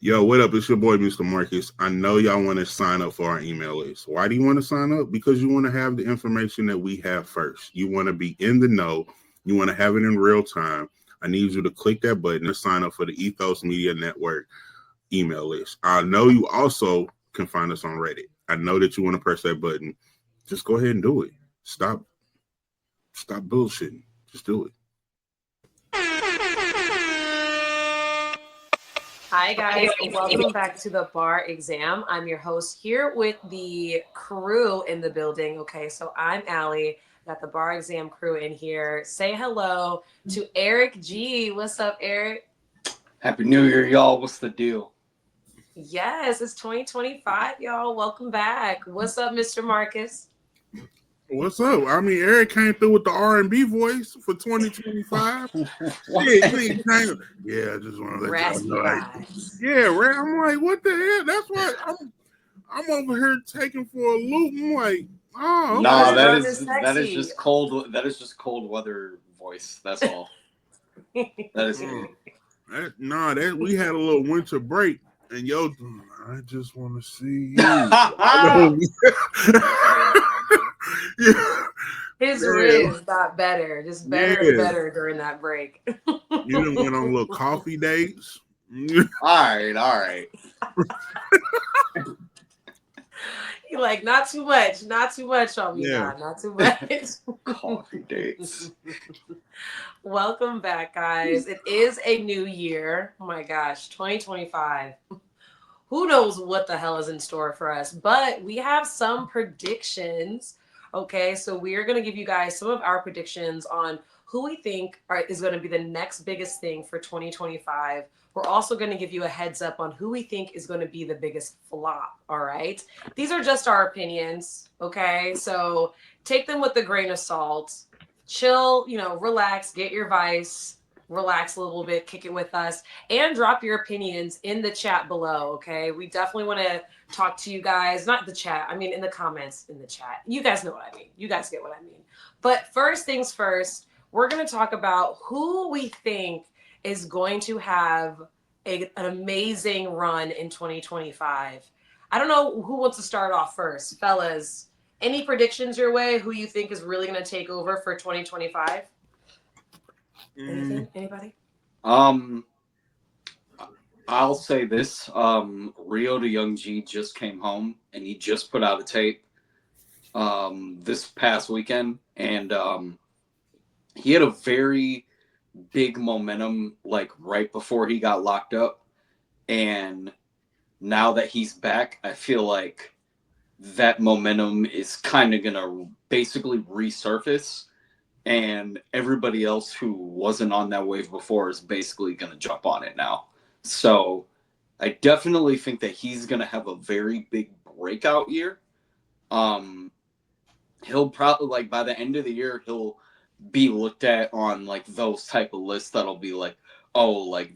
Yo, what up? It's your boy, Mr. Marcus. I know y'all want to sign up for our email list. Why do you want to sign up? Because you want to have the information that we have first. You want to be in the know. You want to have it in real time. I need you to click that button to sign up for the Ethos Media Network email list. I know you also can find us on Reddit. I know that you want to press that button. Just go ahead and do it. Stop bullshitting. Just do it. Hi, guys. Welcome back to the bar exam. I'm your host here with the crew in the building. Okay, so I'm Allie. Got the bar exam crew in here. Say hello to Eric G. What's up, Eric? Happy New Year, y'all. What's the deal? Yes, it's 2025, y'all. Welcome back. What's up, Mr. Marcus? What's up? I mean, Eric came through with the R&B voice for 2025. Shit, yeah, I just want to let y'all Raspy know. Like, vibes. yeah, right. I'm like, what the hell? That's why I'm over here taking for a loop. I'm like, oh, Nah, Yes, okay. that love is is that is sexy. just cold. That is just cold weather voice. That's all. That is it. That we had a little winter break, and yo, I just want to see you. I know. Yeah, His man. Riz got better, just better and Yeah. better during that break. You done went on little coffee dates. All right. You like not too much on me Yeah. now, not too much. Coffee dates. Welcome back, guys. It is a new year. Oh my gosh, 2025. Who knows what the hell is in store for us? But we have some predictions. Okay, so we are going to give you guys some of our predictions on who we think is going to be the next biggest thing for 2025. We're also going to give you a heads up on who we think is going to be the biggest flop. All right, these are just our opinions. Okay, so take them with a grain of salt. Chill, relax, get your vice, relax a little bit, kick it with us, and drop your opinions in the chat below. Okay, we definitely want to talk to you guys, not the chat, I mean in the comments in the chat. You guys know what I mean, you guys get what I mean. But first things first, we're going to talk about who we think is going to have an amazing run in 2025. I don't know who wants to start off first, fellas. Any predictions your way, who you think is really going to take over for 2025? Mm, Anything, anybody? Um, I'll say this. Rio de Young G just came home and he just put out a tape. This past weekend, and he had a very big momentum like right before he got locked up, and now that he's back, I feel like that momentum is kind of going to basically resurface, and everybody else who wasn't on that wave before is basically going to jump on it now. So I definitely think that he's going to have a very big breakout year. Um, he'll probably, like, by the end of the year, he'll be looked at on like those type of lists that'll be like, oh, like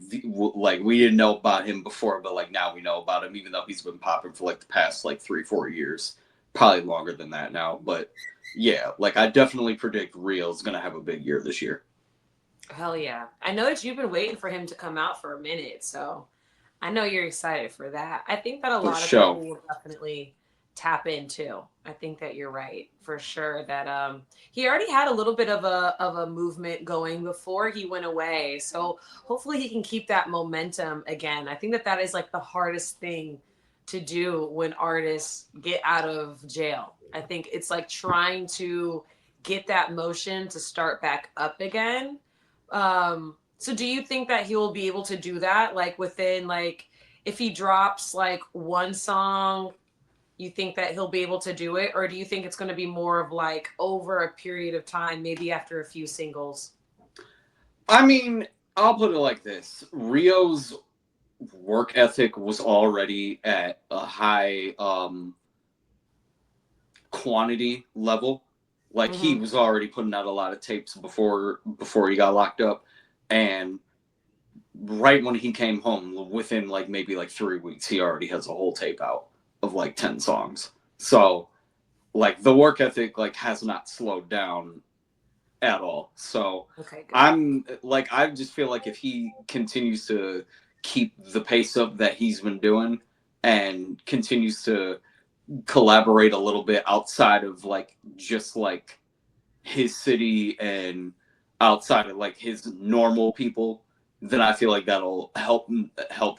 we didn't know about him before, but like now we know about him, even though he's been popping for like the past like 3-4 years, probably longer than that now. But yeah, like I definitely predict Real's gonna have a big year this year. Hell yeah. I know that you've been waiting for him to come out for a minute, so I know you're excited for that. I think that a For lot of sure. people will definitely tap into. I think that you're right for sure that he already had a little bit of a movement going before he went away. So hopefully he can keep that momentum again. I think that that is like the hardest thing to do when artists get out of jail. I think it's like trying to get that motion to start back up again. So do you think that he will be able to do that like within like if he drops like one song, you think that he'll be able to do it, or do you think it's going to be more of like over a period of time, maybe after a few singles? I mean, I'll put it like this: Rio's work ethic was already at a high quantity level. Like he Mm-hmm. was already putting out a lot of tapes before he got locked up, and right when he came home, within like maybe like 3 weeks, he already has a whole tape out of like 10 songs. So like the work ethic like has not slowed down at all. So Okay, good. I'm like I just feel like if he continues to keep the pace up that he's been doing and continues to collaborate a little bit outside of like just like his city and outside of like his normal people, then I feel like that'll help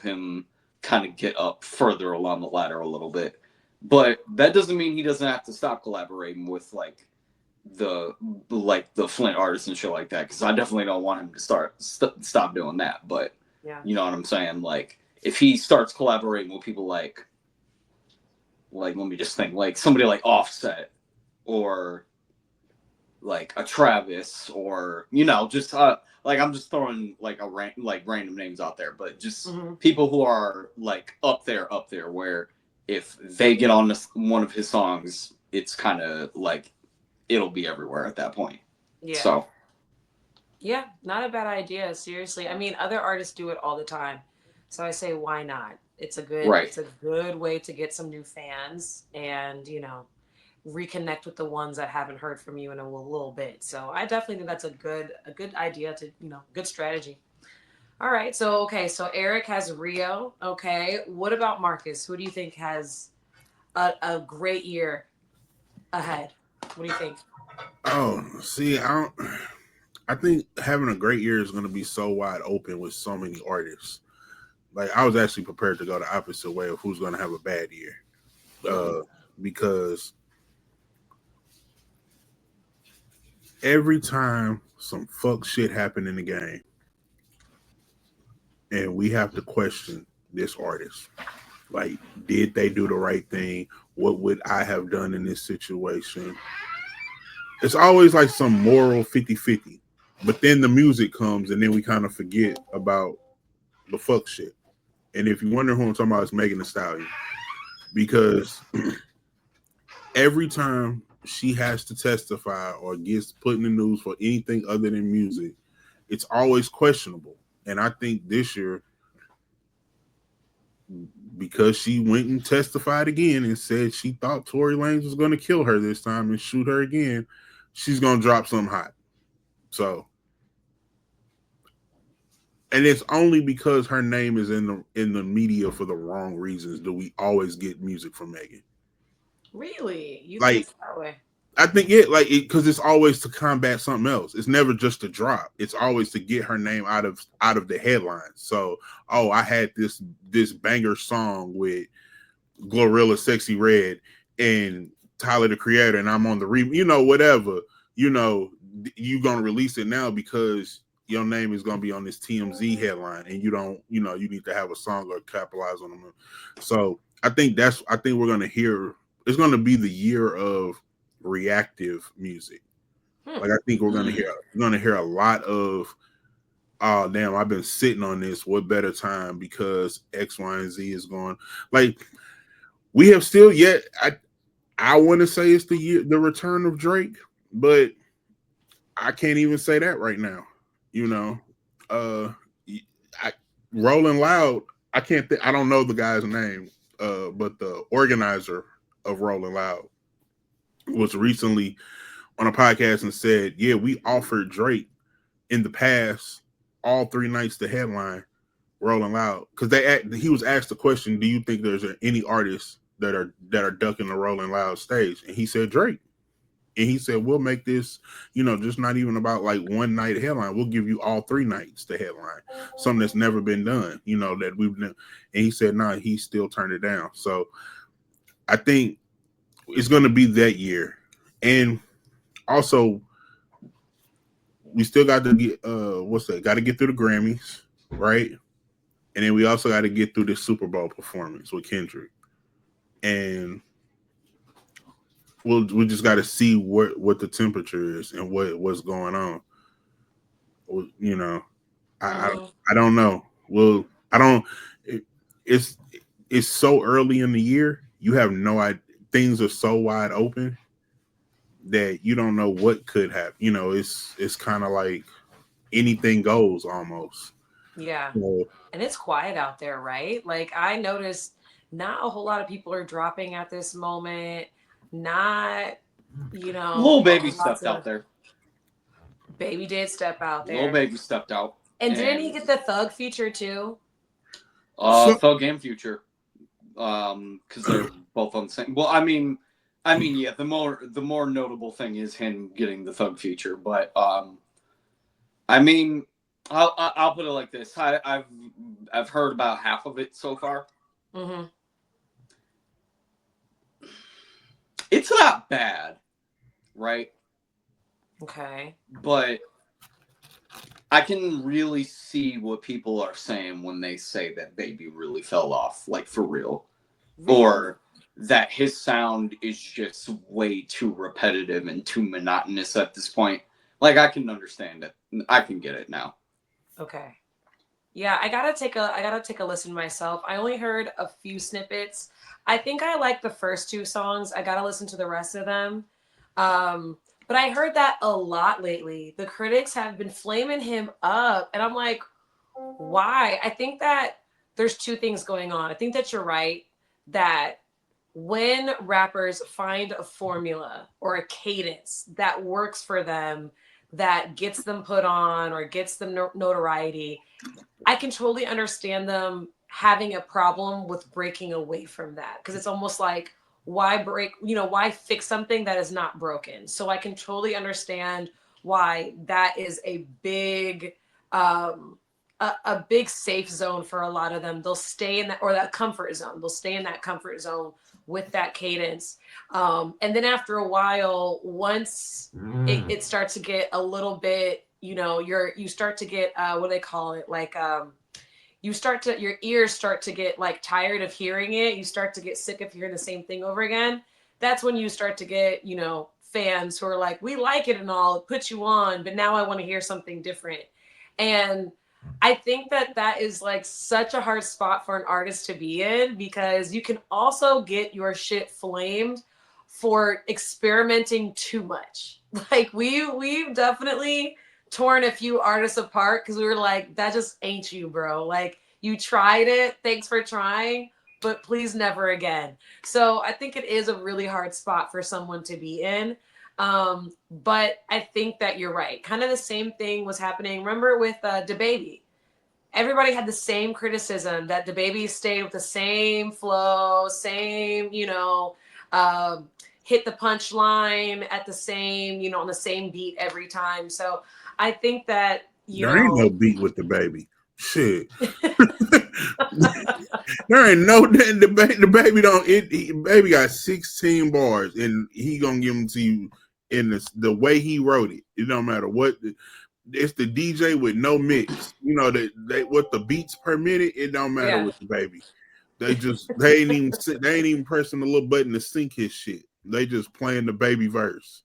him kind of get up further along the ladder a little bit. But that doesn't mean he doesn't have to stop collaborating with like the Flint artists and shit like that, because I definitely don't want him to stop doing that. But Yeah. you know what I'm saying? Like if he starts collaborating with people like let me just think, like somebody like Offset or like a Travis, or just like I'm just throwing like random names out there, but just people who are like up there where if they get on one of his songs, it's kind of like it'll be everywhere at that point. Yeah. So yeah, not a bad idea. Seriously, I mean, other artists do it all the time, so I say, why not? It's a good way to get some new fans and reconnect with the ones that haven't heard from you in a little bit. So I definitely think that's a good idea to good strategy. All right, so Eric has Rio. Okay, what about Marcus? Who do you think has a great year ahead? What do you think? Oh, see, I think having a great year is going to be so wide open with so many artists. Like I was actually prepared to go the opposite way of who's going to have a bad year, because every time some fuck shit happen in the game, and we have to question this artist, like, did they do the right thing? What would I have done in this situation? It's always like some moral 50-50. But then the music comes, and then we kind of forget about the fuck shit. And if you wonder who I'm talking about, it's Megan Thee Stallion. Because every time she has to testify or gets put in the news for anything other than music, it's always questionable. And I think this year, because she went and testified again and said she thought Tory Lanez was going to kill her this time and shoot her again, she's going to drop something hot. So, and it's only because her name is in the media for the wrong reasons do we always get music from Megan. Really? You like think it's that way? I think because it's always to combat something else. It's never just to drop. It's always to get her name out of the headlines. So, I had this banger song with Glorilla, Sexy Red, and Tyler the Creator, and I'm on the whatever. You gonna release it now because your name is gonna be on this TMZ headline, and you don't, you need to have a song or capitalize on them. So I think we're gonna hear. It's gonna be the year of reactive music. Like I think we're gonna hear a lot of, oh damn, I've been sitting on this. What better time because X, Y, and Z is going. Like we have still yet. I want to say it's the return of Drake, but I can't even say that right now. Rolling Loud. I can't. I don't know the guy's name, but the organizer of Rolling Loud was recently on a podcast and said, "Yeah, we offered Drake in the past all 3 nights the headline Rolling Loud because he was asked the question, do you think there's any artists that are ducking the Rolling Loud stage?" And he said Drake. And he said, we'll make this, just not even about like one night headline. We'll give you all 3 nights the headline. Something that's never been done, that we've done. And he said, nah, he still turned it down. So I think it's going to be that year. And also, we still got to get, got to get through the Grammys, right? And then we also got to get through this Super Bowl performance with Kendrick. And we just got to see what the temperature is and what's going on. I don't know. Well, I don't. It's so early in the year. You have no idea. Things are so wide open that you don't know what could happen. It's kind of like anything goes almost. Yeah. And it's quiet out there, right? Like I noticed not a whole lot of people are dropping at this moment. Not, Lil Baby stepped out there. Baby did step out there. Lil Baby stepped out. And didn't he get the Thug feature too? Thug and Future, because they're both on the same. Well, I mean, yeah. The more notable thing is him getting the Thug feature, but I mean, I'll put it like this: I've heard about half of it so far. Mm-hmm. It's not bad, right? Okay. But I can really see what people are saying when they say that Baby really fell off, like for real. Or that his sound is just way too repetitive and too monotonous at this point. Like, I can understand it. I can get it now. Okay. Yeah, I gotta take a listen myself. I only heard a few snippets. I think I like the first two songs. I gotta listen to the rest of them. But I heard that a lot lately. The critics have been flaming him up, and I'm like, why? I think that there's two things going on. I think that you're right that when rappers find a formula or a cadence that works for them, that gets them put on or gets them notoriety, I can totally understand them having a problem with breaking away from that, because it's almost like, why fix something that is not broken? So I can totally understand why that is a big a big safe zone for a lot of them. They'll stay in that, or that comfort zone. They'll stay in that comfort zone with that cadence. And then after a while, once it starts to get a little bit, you start to get, what do they call it? Like, your ears start to get like tired of hearing it. You start to get sick of hearing the same thing over again. That's when you start to get, fans who are like, we like it and all, it puts you on, but now I want to hear something different. And I think that is like such a hard spot for an artist to be in, because you can also get your shit flamed for experimenting too much. Like we've definitely torn a few artists apart because we were like, that just ain't you, bro. Like, you tried it, thanks for trying, but please never again. So I think it is a really hard spot for someone to be in. But I think that you're right. Kind of the same thing was happening. Remember with DaBaby? Everybody had the same criticism that DaBaby stayed with the same flow, same, hit the punchline at the same, on the same beat every time. So I think that, there ain't no beat with DaBaby. Shit. There ain't no DaBaby don't. Baby got 16 bars, and he gonna give them to you in the way he wrote it. It don't matter what. It's the DJ with no mix. They what the beats per minute. It don't matter with DaBaby. They ain't even pressing the little button to sync his shit. They just playing the Baby verse.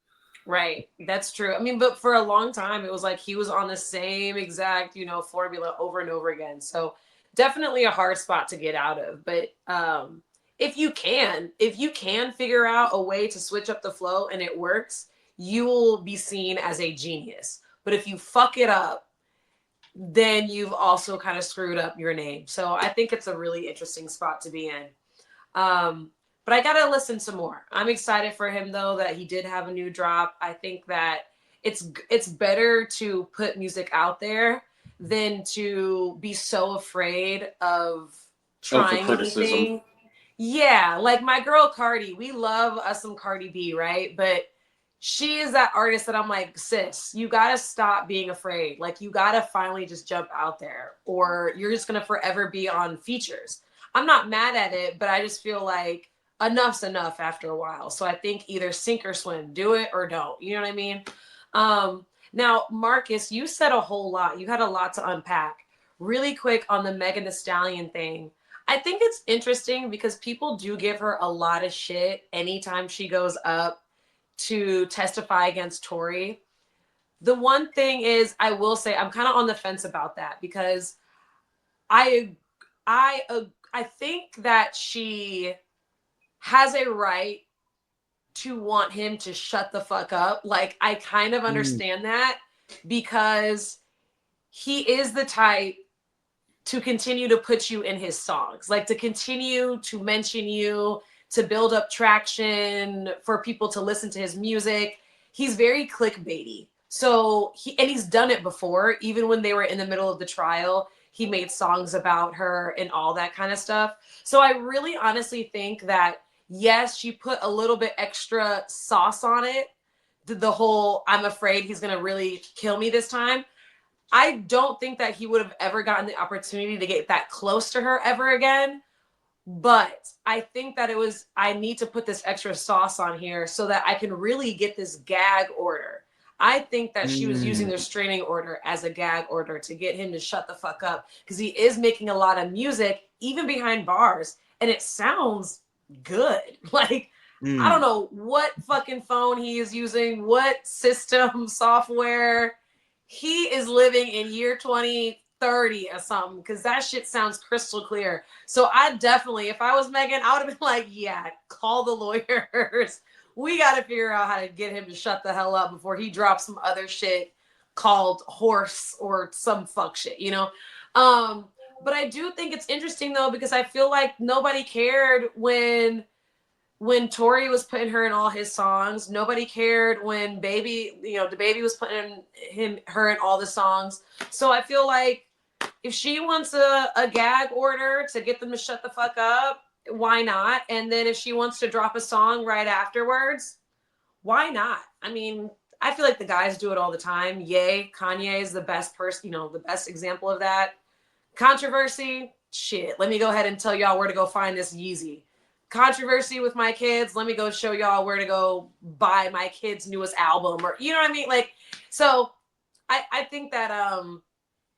Right. That's true. I mean, but for a long time, it was like he was on the same exact, formula over and over again. So definitely a hard spot to get out of. But if you can figure out a way to switch up the flow and it works, you will be seen as a genius. But if you fuck it up, then you've also kind of screwed up your name. So I think it's a really interesting spot to be in. But I gotta listen some more. I'm excited for him though that he did have a new drop. I think that it's better to put music out there than to be so afraid of trying anything. Yeah, like my girl Cardi, we love us some Cardi B, right? But she is that artist that I'm like, sis, you gotta stop being afraid. Like, you gotta finally just jump out there, or you're just gonna forever be on features. I'm not mad at it, but I just feel like enough's enough after a while. So I think either sink or swim, do it or don't. You know what I mean? Now, Marcus, you said a whole lot. You had a lot to unpack. Really quick on the Megan Thee Stallion thing. I think it's interesting because people do give her a lot of shit anytime she goes up to testify against Tory. The one thing is, I will say I'm kind of on the fence about that, because I think that she has a right to want him to shut the fuck up. Like, I kind of understand that, because he is the type to continue to put you in his songs, like to continue to mention you, to build up traction for people to listen to his music. He's very clickbaity. So he's done it before, even when they were in the middle of the trial. he made songs about her and all that kind of stuff. So I really honestly think that, yes, she put a little bit extra sauce on it. The whole, I'm afraid he's going to really kill me this time. I don't think that he would have ever gotten the opportunity to get that close to her ever again. But I think that it was, I need to put this extra sauce on here so that I can really get this gag order. I think that she was using the restraining order as a gag order to get him to shut the fuck up, because he is making a lot of music, even behind bars, and it sounds good. Like, I don't know what fucking phone he is using, what system, software. He is living in year 2030 or something, because that shit sounds crystal clear. So I definitely, if I was Megan, I would have been like, yeah, call the lawyers. We got to figure out how to get him to shut the hell up before he drops some other shit called horse or some fuck shit, you know? But I do think it's interesting though, because I feel like nobody cared when Tory was putting her in all his songs. Nobody cared when Baby, you know, the Baby was putting her in all the songs. So I feel like if she wants a gag order to get them to shut the fuck up, why not? And then if she wants to drop a song right afterwards, why not? I mean, I feel like the guys do it all the time. Yay, Kanye is the best person, you know, the best example of that. Controversy, shit. Let me go ahead and tell y'all where to go find this Yeezy. Controversy with my kids, let me go show y'all where to go buy my kid's newest album, or you know what I mean? Like, so I think that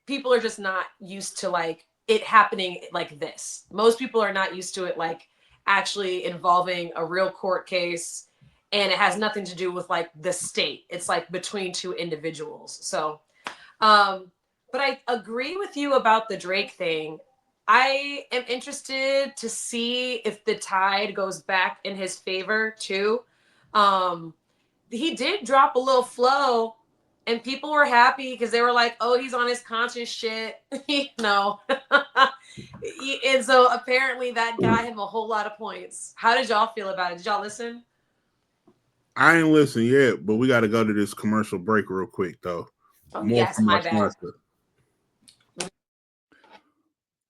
people are just not used to like it happening like this. Most people are not used to it like actually involving a real court case, and it has nothing to do with like the state. It's like between two individuals. So but I agree with you about the Drake thing. I am interested to see if the tide goes back in his favor too. He did drop a little flow, and people were happy because they were like, "Oh, he's on his conscious shit," you know. And so apparently that got him a whole lot of points. How did y'all feel about it? Did y'all listen? I ain't listened yet, but we got to go to this commercial break real quick though. Oh, More yes, from my our bad. sponsor.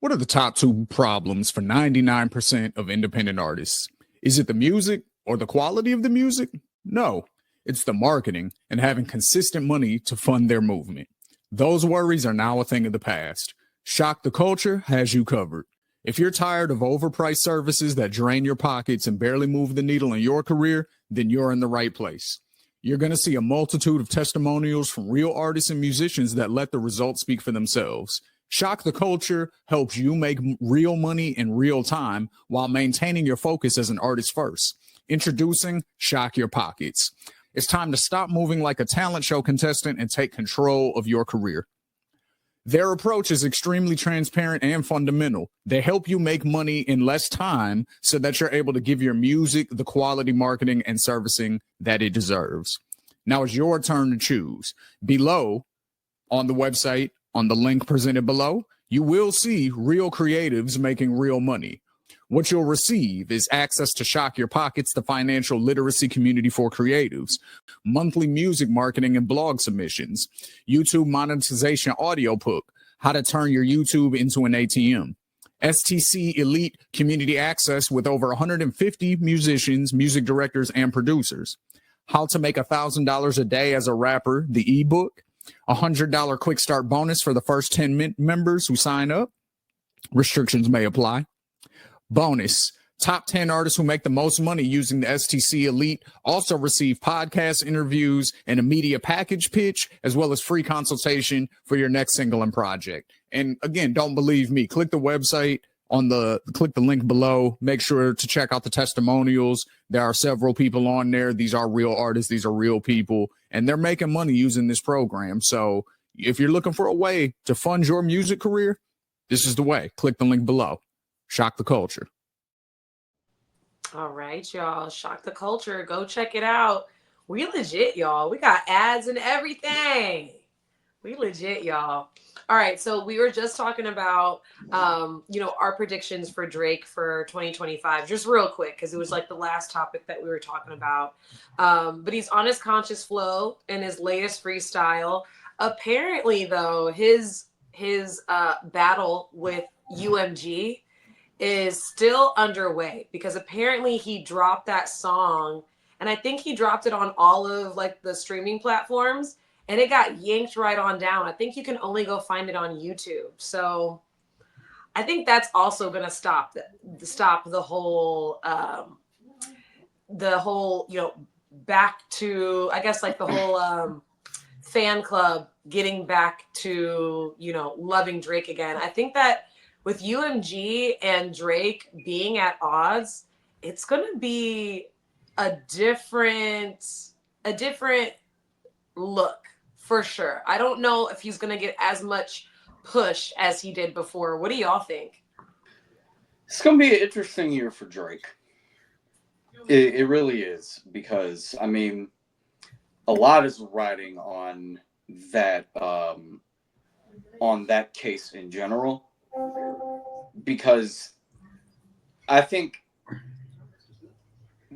What are the top two problems for 99% of independent artists? Is it the music or the quality of the music? No, it's the marketing and having consistent money to fund their movement. Those worries are now a thing of the past. Shock the Culture has you covered. If you're tired of overpriced services that drain your pockets and barely move the needle in your career, then you're in the right place. You're going to see a multitude of testimonials from real artists and musicians that let the results speak for themselves. Shock the Culture helps you make real money in real time while maintaining your focus as an artist first. Introducing Shock Your Pockets. It's time to stop moving like a talent show contestant and take control of your career. Their approach is extremely transparent and fundamental. They help you make money in less time so that you're able to give your music the quality marketing and servicing that it deserves. Now it's your turn to choose. Below on the website, on the link presented below, you will see real creatives making real money. What you'll receive is access to Shock Your Pockets, the financial literacy community for creatives, monthly music marketing and blog submissions, YouTube monetization audiobook, how to turn your YouTube into an ATM, STC Elite community access with over 150 musicians, music directors, and producers, how to make $1,000 a day as a rapper, the ebook, $100 quick start bonus for the first 10 members who sign up. Restrictions may apply. Bonus, top 10 artists who make the most money using the STC Elite also receive podcast interviews and a media package pitch, as well as free consultation for your next single and project. And again, don't believe me. Click the website click the link below. Make sure to check out the testimonials. There are several people on there. These are real artists. These are real people, and they're making money using this program. So if you're looking for a way to fund your music career, this is the way. Click the link below. Shock the Culture. All right, y'all. Shock the Culture. Go check it out. We legit, y'all. We got ads and everything. We legit, y'all. All right, so we were just talking about, our predictions for Drake for 2025, just real quick, because it was like the last topic that we were talking about. But he's on his conscious flow in his latest freestyle. Apparently, though, his his battle with UMG is still underway because apparently he dropped that song, and I think he dropped it on all of like the streaming platforms, and it got yanked right on down. I think you can only go find it on YouTube. So I think that's also going to stop the whole back to, I guess, like the whole fan club getting back to, loving Drake again. I think that with UMG and Drake being at odds, it's going to be a different look for sure. I don't know if he's going to get as much push as he did before. What do y'all think? It's going to be an interesting year for Drake. It really is, because I mean, a lot is riding on that case in general, because I think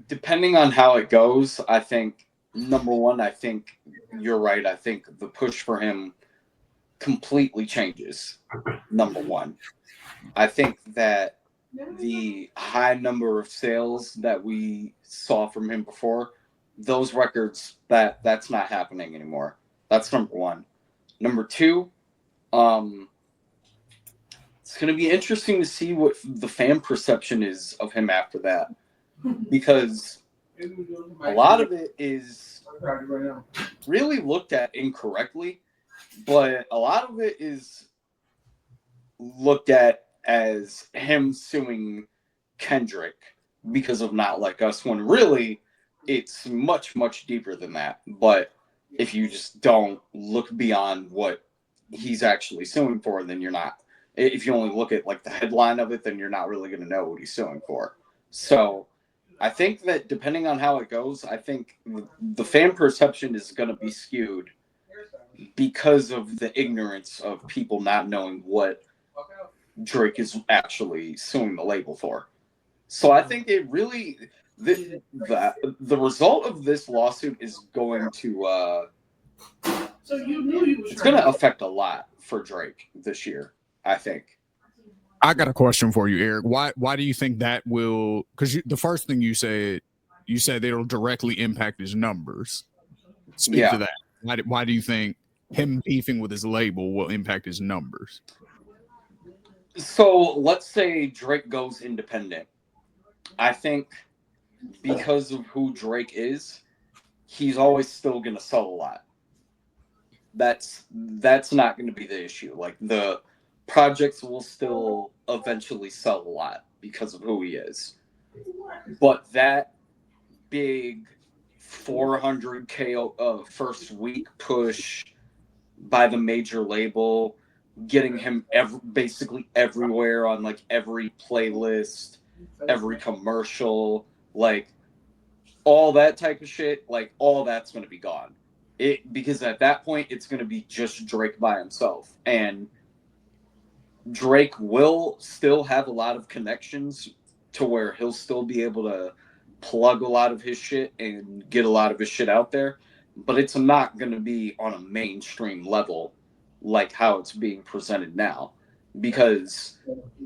depending on how it goes, I think number one, I think you're right. I think the push for him completely changes. Number one, I think that the high number of sales that we saw from him before, those records, that's not happening anymore. That's number one. Number two, it's going to be interesting to see what the fan perception is of him after that, because a lot of it is really looked at incorrectly, but a lot of it is looked at as him suing Kendrick because of Not Like Us, when really it's much, much deeper than that. But if you just don't look beyond what he's actually suing for, then you're not. If you only look at like the headline of it, then you're not really going to know what he's suing for. So I think that depending on how it goes, I think the fan perception is going to be skewed because of the ignorance of people not knowing what Drake is actually suing the label for. So I think it really, the result of this lawsuit is going to it's going to affect a lot for Drake this year, I think. I got a question for you, Eric. Why do you think that will? Because the first thing you said it'll directly impact his numbers. Speak to that. Why do you think him beefing with his label will impact his numbers? So let's say Drake goes independent. I think because of who Drake is, he's always still going to sell a lot. That's not going to be the issue. Like, the projects will still eventually sell a lot because of who he is. But that big 400K first week push by the major label, getting him basically everywhere on like every playlist, every commercial, like all that type of shit, like all that's going to be gone. Because at that point it's going to be just Drake by himself, and Drake will still have a lot of connections to where he'll still be able to plug a lot of his shit and get a lot of his shit out there, but it's not going to be on a mainstream level like how it's being presented now, because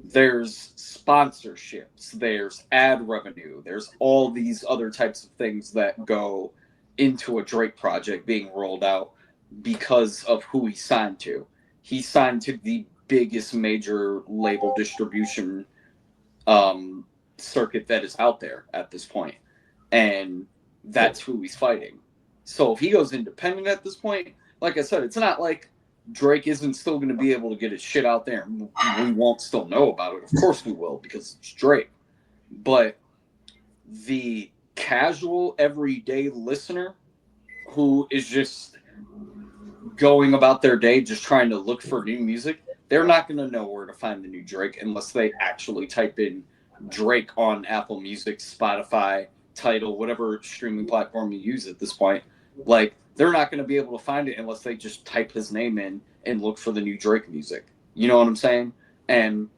there's sponsorships, there's ad revenue, there's all these other types of things that go into a Drake project being rolled out because of who he signed to. He signed to the biggest major label distribution circuit that is out there at this point, and that's who he's fighting. So if he goes independent at this point, like I said, it's not like Drake isn't still going to be able to get his shit out there. We won't still know about it. Of course we will, because it's Drake. But the casual, everyday listener who is just going about their day just trying to look for new music, they're not going to know where to find the new Drake unless they actually type in Drake on Apple Music, Spotify, Tidal, whatever streaming platform you use at this point. Like, they're not going to be able to find it unless they just type his name in and look for the new Drake music. You know what I'm saying? And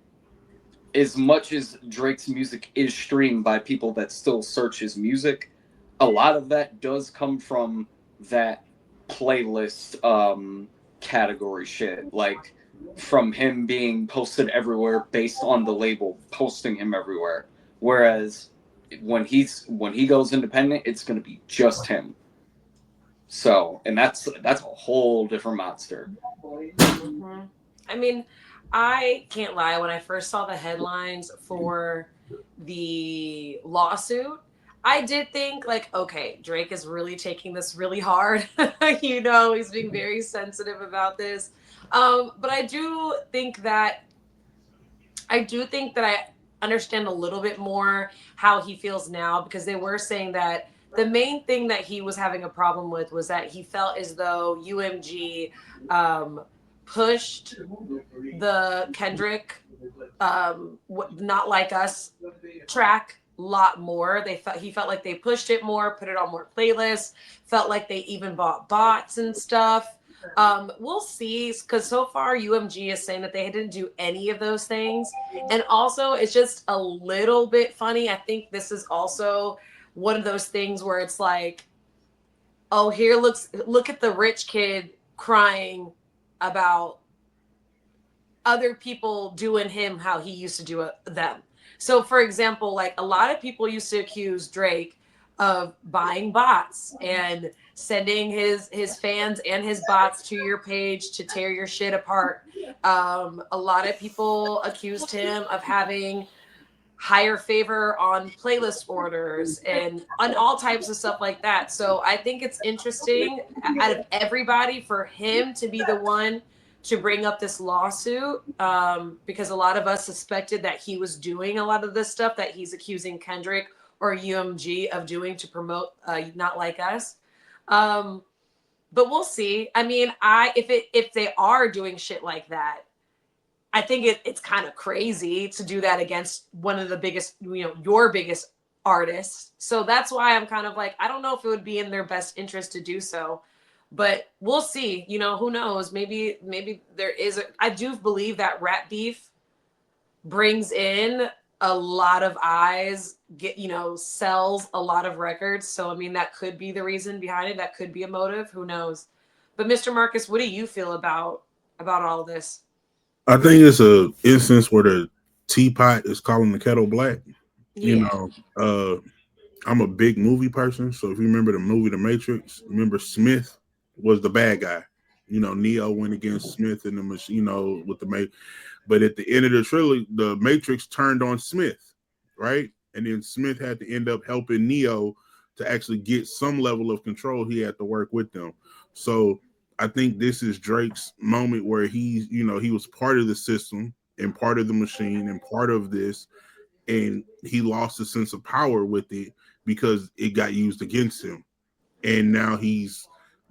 as much as Drake's music is streamed by people that still search his music, a lot of that does come from that playlist category shit. Like, from him being posted everywhere based on the label posting him everywhere. Whereas when he goes independent, it's going to be just him. So, and that's a whole different monster. Mm-hmm. I mean, I can't lie. When I first saw the headlines for the lawsuit, I did think like, okay, Drake is really taking this really hard. He's being very sensitive about this. But I do think that I understand a little bit more how he feels now, because they were saying that the main thing that he was having a problem with was that he felt as though UMG pushed the Kendrick Not Like Us track a lot more. He felt like they pushed it more, put it on more playlists, felt like they even bought bots and stuff. We'll see, because so far UMG is saying that they didn't do any of those things. And also, it's just a little bit funny. I think this is also one of those things where it's like, oh, look at the rich kid crying about other people doing him how he used to do them. So, for example, like a lot of people used to accuse Drake of buying bots and sending his fans and his bots to your page to tear your shit apart. A lot of people accused him of having higher favor on playlist orders and on all types of stuff like that. So I think it's interesting out of everybody for him to be the one to bring up this lawsuit, because a lot of us suspected that he was doing a lot of this stuff that he's accusing Kendrick or UMG of doing to promote Not Like Us. But we'll see. I mean, if they are doing shit like that, I think it's kind of crazy to do that against one of the biggest, your biggest artists. So that's why I'm kind of like, I don't know if it would be in their best interest to do so, but we'll see. Who knows? Maybe there is. I do believe that rap beef brings in a lot of eyes, sells a lot of records. So I mean, that could be the reason behind it. That could be a motive. Who knows? But Mr. Marcus, what do you feel about all this? I think it's a instance where the teapot is calling the kettle black. Yeah. I'm a big movie person, so if you remember the movie The Matrix, remember Smith was the bad guy. Neo went against Smith in the machine, with the Matrix. But at the end of the trilogy, the Matrix turned on Smith, right? And then Smith had to end up helping Neo to actually get some level of control. He had to work with them. So I think this is Drake's moment where he was part of the system and part of the machine and part of this, and he lost a sense of power with it because it got used against him. And now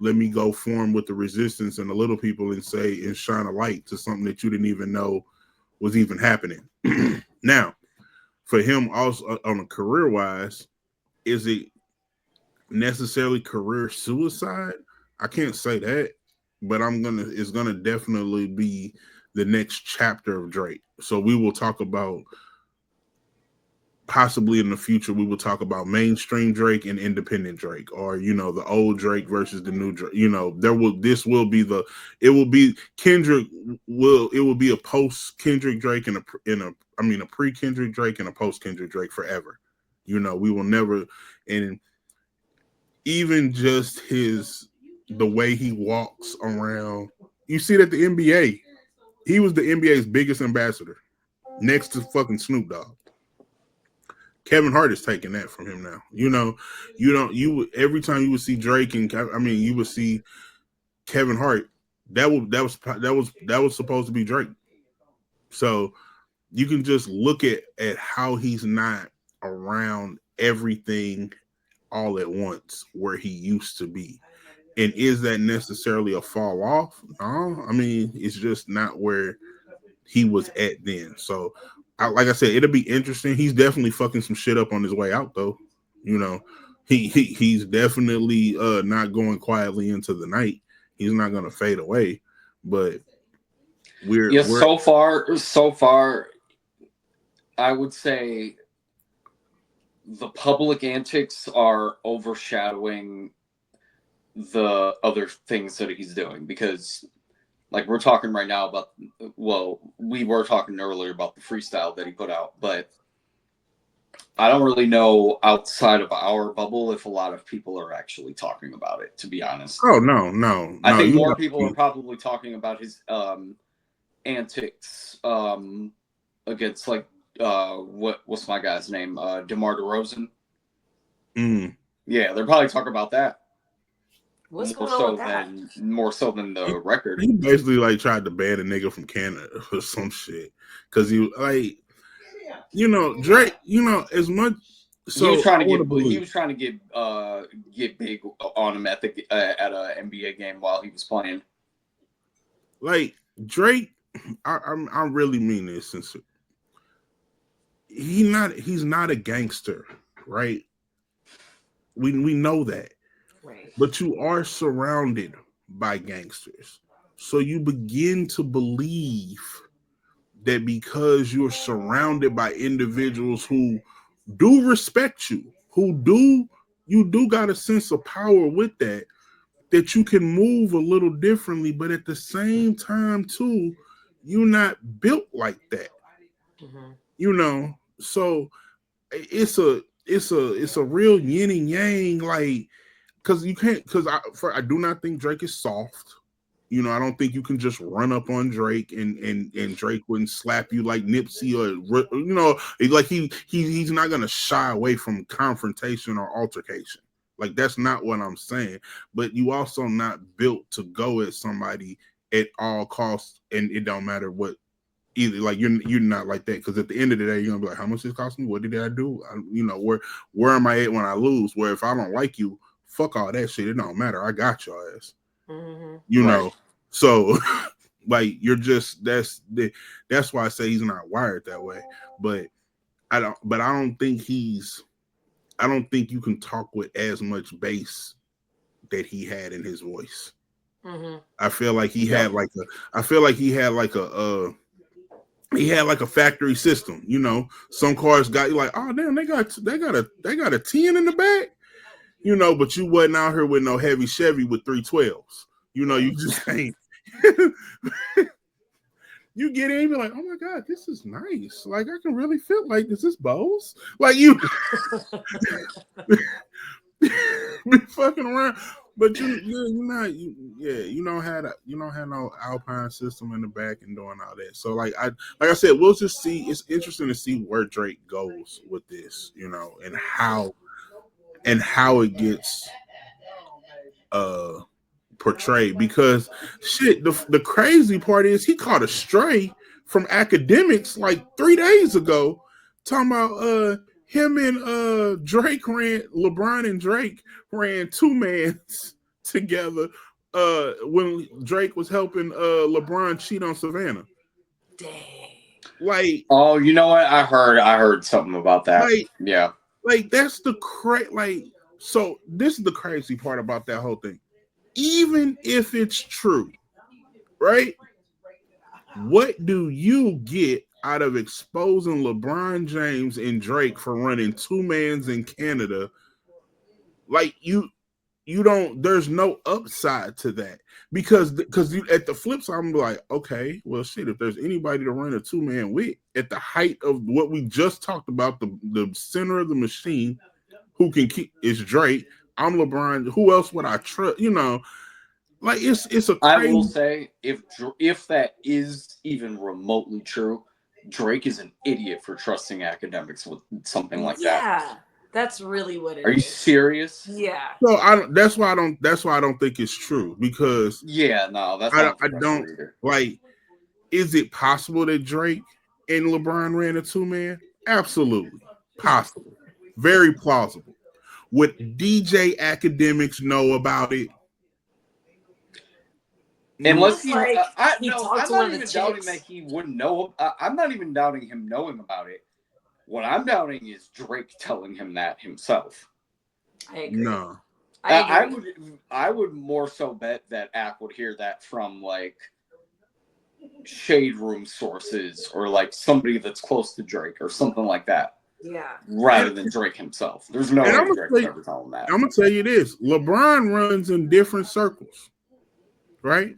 let me go form with the resistance and the little people and shine a light to something that you didn't even know was even happening. Now, for him also on a career wise, is it necessarily career suicide? I can't say that, but it's gonna definitely be the next chapter of Drake. So we will talk about, possibly in the future, we will talk about mainstream Drake and independent Drake, or the old Drake versus the new Drake. It will be a post Kendrick Drake and a pre Kendrick Drake and a post Kendrick Drake forever. We will never, and even just the way he walks around. You see that the NBA, he was the NBA's biggest ambassador, next to fucking Snoop Dogg. Kevin Hart is taking that from him now. Every time you would see Drake you would see Kevin Hart. That was supposed to be Drake. So you can just look at how he's not around everything all at once where he used to be. And is that necessarily a fall off? No, I mean, it's just not where he was at then. So like I said, it'll be interesting. He's definitely fucking some shit up on his way out, though. He's definitely not going quietly into the night. He's not going to fade away. But so far, I would say the public antics are overshadowing the other things that he's doing, because Like we're talking right now about, well, we were talking earlier about the freestyle that he put out, but I don't really know outside of our bubble if a lot of people are actually talking about it, to be honest. Oh no. I think you more got- people are probably talking about his antics against like what's my guy's name? DeMar DeRozan. Mm. Yeah, they're probably talking about that. What's going on with that? More so than the record. He basically like tried to ban a nigga from Canada or some shit because he like, Drake. As much. So he was trying I to wanna get believe- he was trying to get big on him at an NBA game while he was playing. like Drake. I really mean this since he's not a gangster, right? We know that. Right. But you are surrounded by gangsters. So you begin to believe that because you're surrounded by individuals who do respect you, you do got a sense of power with that you can move a little differently, but at the same time too, you're not built like that. Mm-hmm. So it's a real yin and yang, like, because you can't, I do not think Drake is soft. I don't think you can just run up on Drake and Drake wouldn't slap you like Nipsey or like he's not gonna shy away from confrontation or altercation. Like that's not what I'm saying. But you also not built to go at somebody at all costs, and it don't matter what. Either like you're not like that, because at the end of the day you're gonna be like, how much this cost me? What did I do? Where am I at when I lose? Where if I don't like you, fuck all that shit. It don't matter. I got your ass. Mm-hmm. So like you're just that's why I say he's not wired that way. But I don't think you can talk with as much bass that he had in his voice. Mm-hmm. I feel like he had like a factory system. Some cars got you like, oh damn, they got a 10 in the back. But you wasn't out here with no heavy Chevy with 312s. You just ain't. You get in, you're like, oh my god, this is nice. Like I can really feel like this is Bose. Like you be fucking around, but you don't have no Alpine system in the back and doing all that. So like I said, we'll just see. It's interesting to see where Drake goes with this, and how it gets portrayed, because shit, the crazy part is he caught a stray from academics like 3 days ago talking about him and LeBron and Drake ran 2-mans together when Drake was helping LeBron cheat on Savannah. Dang. Like, oh, you know what? I heard something about that. Like, yeah. Like that's so this is the crazy part about that whole thing. Even if it's true, right? What do you get out of exposing LeBron James and Drake for running 2-mans in Canada? Like you don't. There's no upside to that, because you, at the flip side, I'm like, okay, well, shit. If there's anybody to run a 2-man with at the height of what we just talked about, the center of the machine, who can keep is Drake. I'm LeBron. Who else would I trust? Like it's a crazy... I will say, if that is even remotely true, Drake is an idiot for trusting academics with something like that. Yeah, that's really what it is. Are you serious? Yeah. So that's why I don't think it's true, because I don't like. Is it possible that Drake and LeBron ran a 2-man? Absolutely possible, very plausible. Would DJ academics know about it? Unless I'm not even doubting that he wouldn't know. I'm not even doubting him knowing about it. What I'm doubting is Drake telling him that himself. I agree. No, I would more so bet that Ack would hear that from like shade room sources or like somebody that's close to Drake or something like that. Yeah. Rather than Drake himself. There's no way Drake would ever tell him that. I'm gonna tell you this: LeBron runs in different circles, right?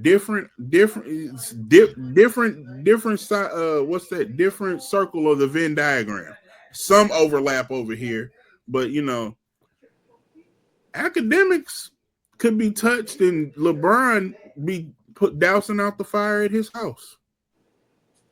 different what's that? Different circle of the Venn diagram. Some overlap over here, but academics could be touched, and LeBron be put dousing out the fire at his house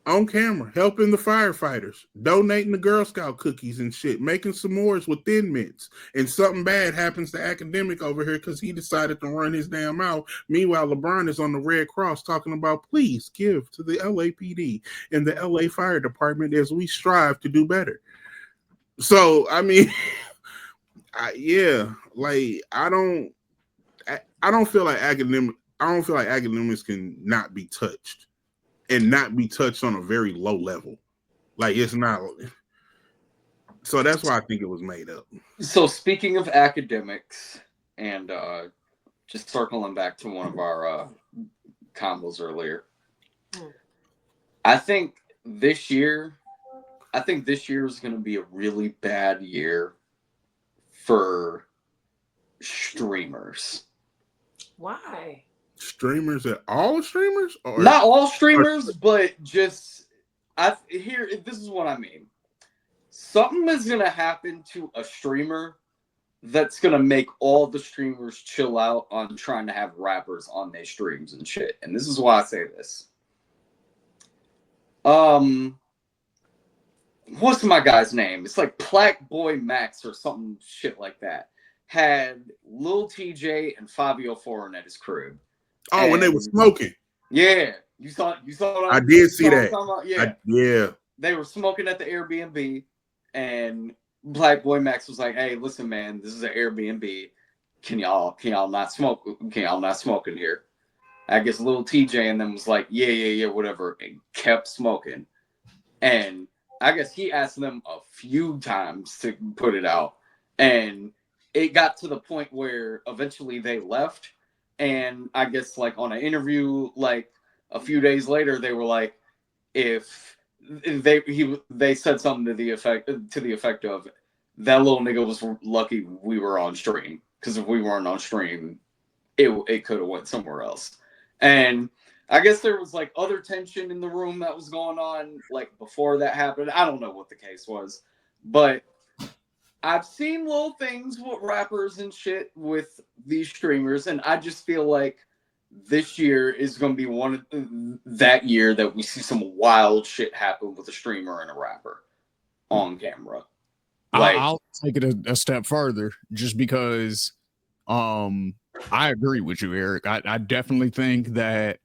on camera, helping the firefighters, donating the Girl Scout cookies and shit, making s'mores with Thin Mints, and something bad happens to academic over here because he decided to run his damn mouth. Meanwhile, LeBron is on the Red Cross talking about please give to the LAPD and the LA Fire Department as we strive to do better. So I mean, I don't feel like academics can not be touched. And not be touched on a very low level. Like it's not. So that's why I think it was made up. So speaking of academics, and just circling back to one of our combos earlier, I think this year is going to be a really bad year for streamers. Why? Streamers at all streamers? Or not all streamers, but just this is what I mean. Something is gonna happen to a streamer that's gonna make all the streamers chill out on trying to have rappers on their streams and shit. And this is why I say this. What's my guy's name? It's like Black Boy Max or something shit like that. Had Lil TJ and Fabio Foreign at his crib. Oh, when they were smoking. Yeah. You saw I did see that. Yeah. Yeah. They were smoking at the Airbnb, and Black Boy Max was like, "Hey, listen, man, this is an Airbnb. Can y'all not smoke? Can y'all not smoke in here?" I guess little TJ and them was like, yeah, whatever, and kept smoking. And I guess he asked them a few times to put it out, and it got to the point where eventually they left. And I guess like on an interview, like a few days later, they were like, if they said something to the effect of that little nigga was lucky we were on stream, because if we weren't on stream, it could have went somewhere else. And I guess there was like other tension in the room that was going on like before that happened. I don't know what the case was, but I've seen little things with rappers and shit with these streamers, and I just feel like this year is going to be that year that we see some wild shit happen with a streamer and a rapper on camera. Like, I'll take it a step further, just because I agree with you, Eric. I definitely think that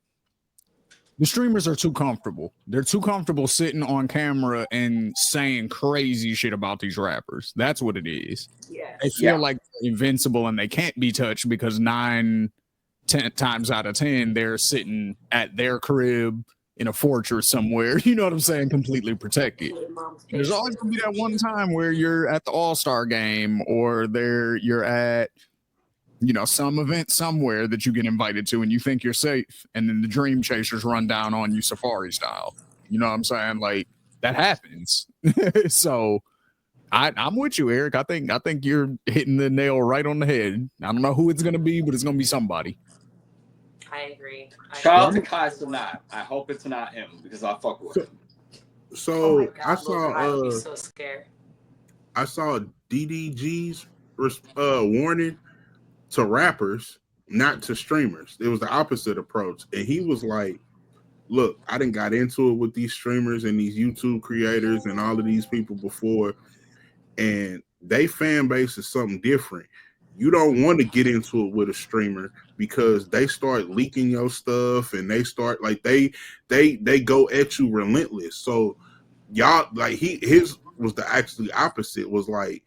the streamers are too comfortable. They're too comfortable sitting on camera and saying crazy shit about these rappers. That's what it is. Yes. They feel like they're invincible and they can't be touched because 9-10 times out of 10, they're sitting at their crib in a fortress somewhere, you know what I'm saying, completely protected. There's always going to be that one time where you're at the All-Star game, or you're at, some event somewhere that you get invited to and you think you're safe, and then the dream chasers run down on you safari style. You know what I'm saying? Like, that happens. So I'm with you, Eric. I think you're hitting the nail right on the head. I don't know who it's going to be, but it's going to be somebody. I agree. Shout out to Kai Cenat. I hope it's not him, because I fuck with him. So I would be so scared. I saw DDG's warning to rappers, not to streamers. It was the opposite approach, and he was like, "Look, I done got into it with these streamers and these YouTube creators and all of these people before, and they fan base is something different. You don't want to get into it with a streamer because they start leaking your stuff, and they start like they go at you relentless. So y'all, like, his was the actually opposite, was like,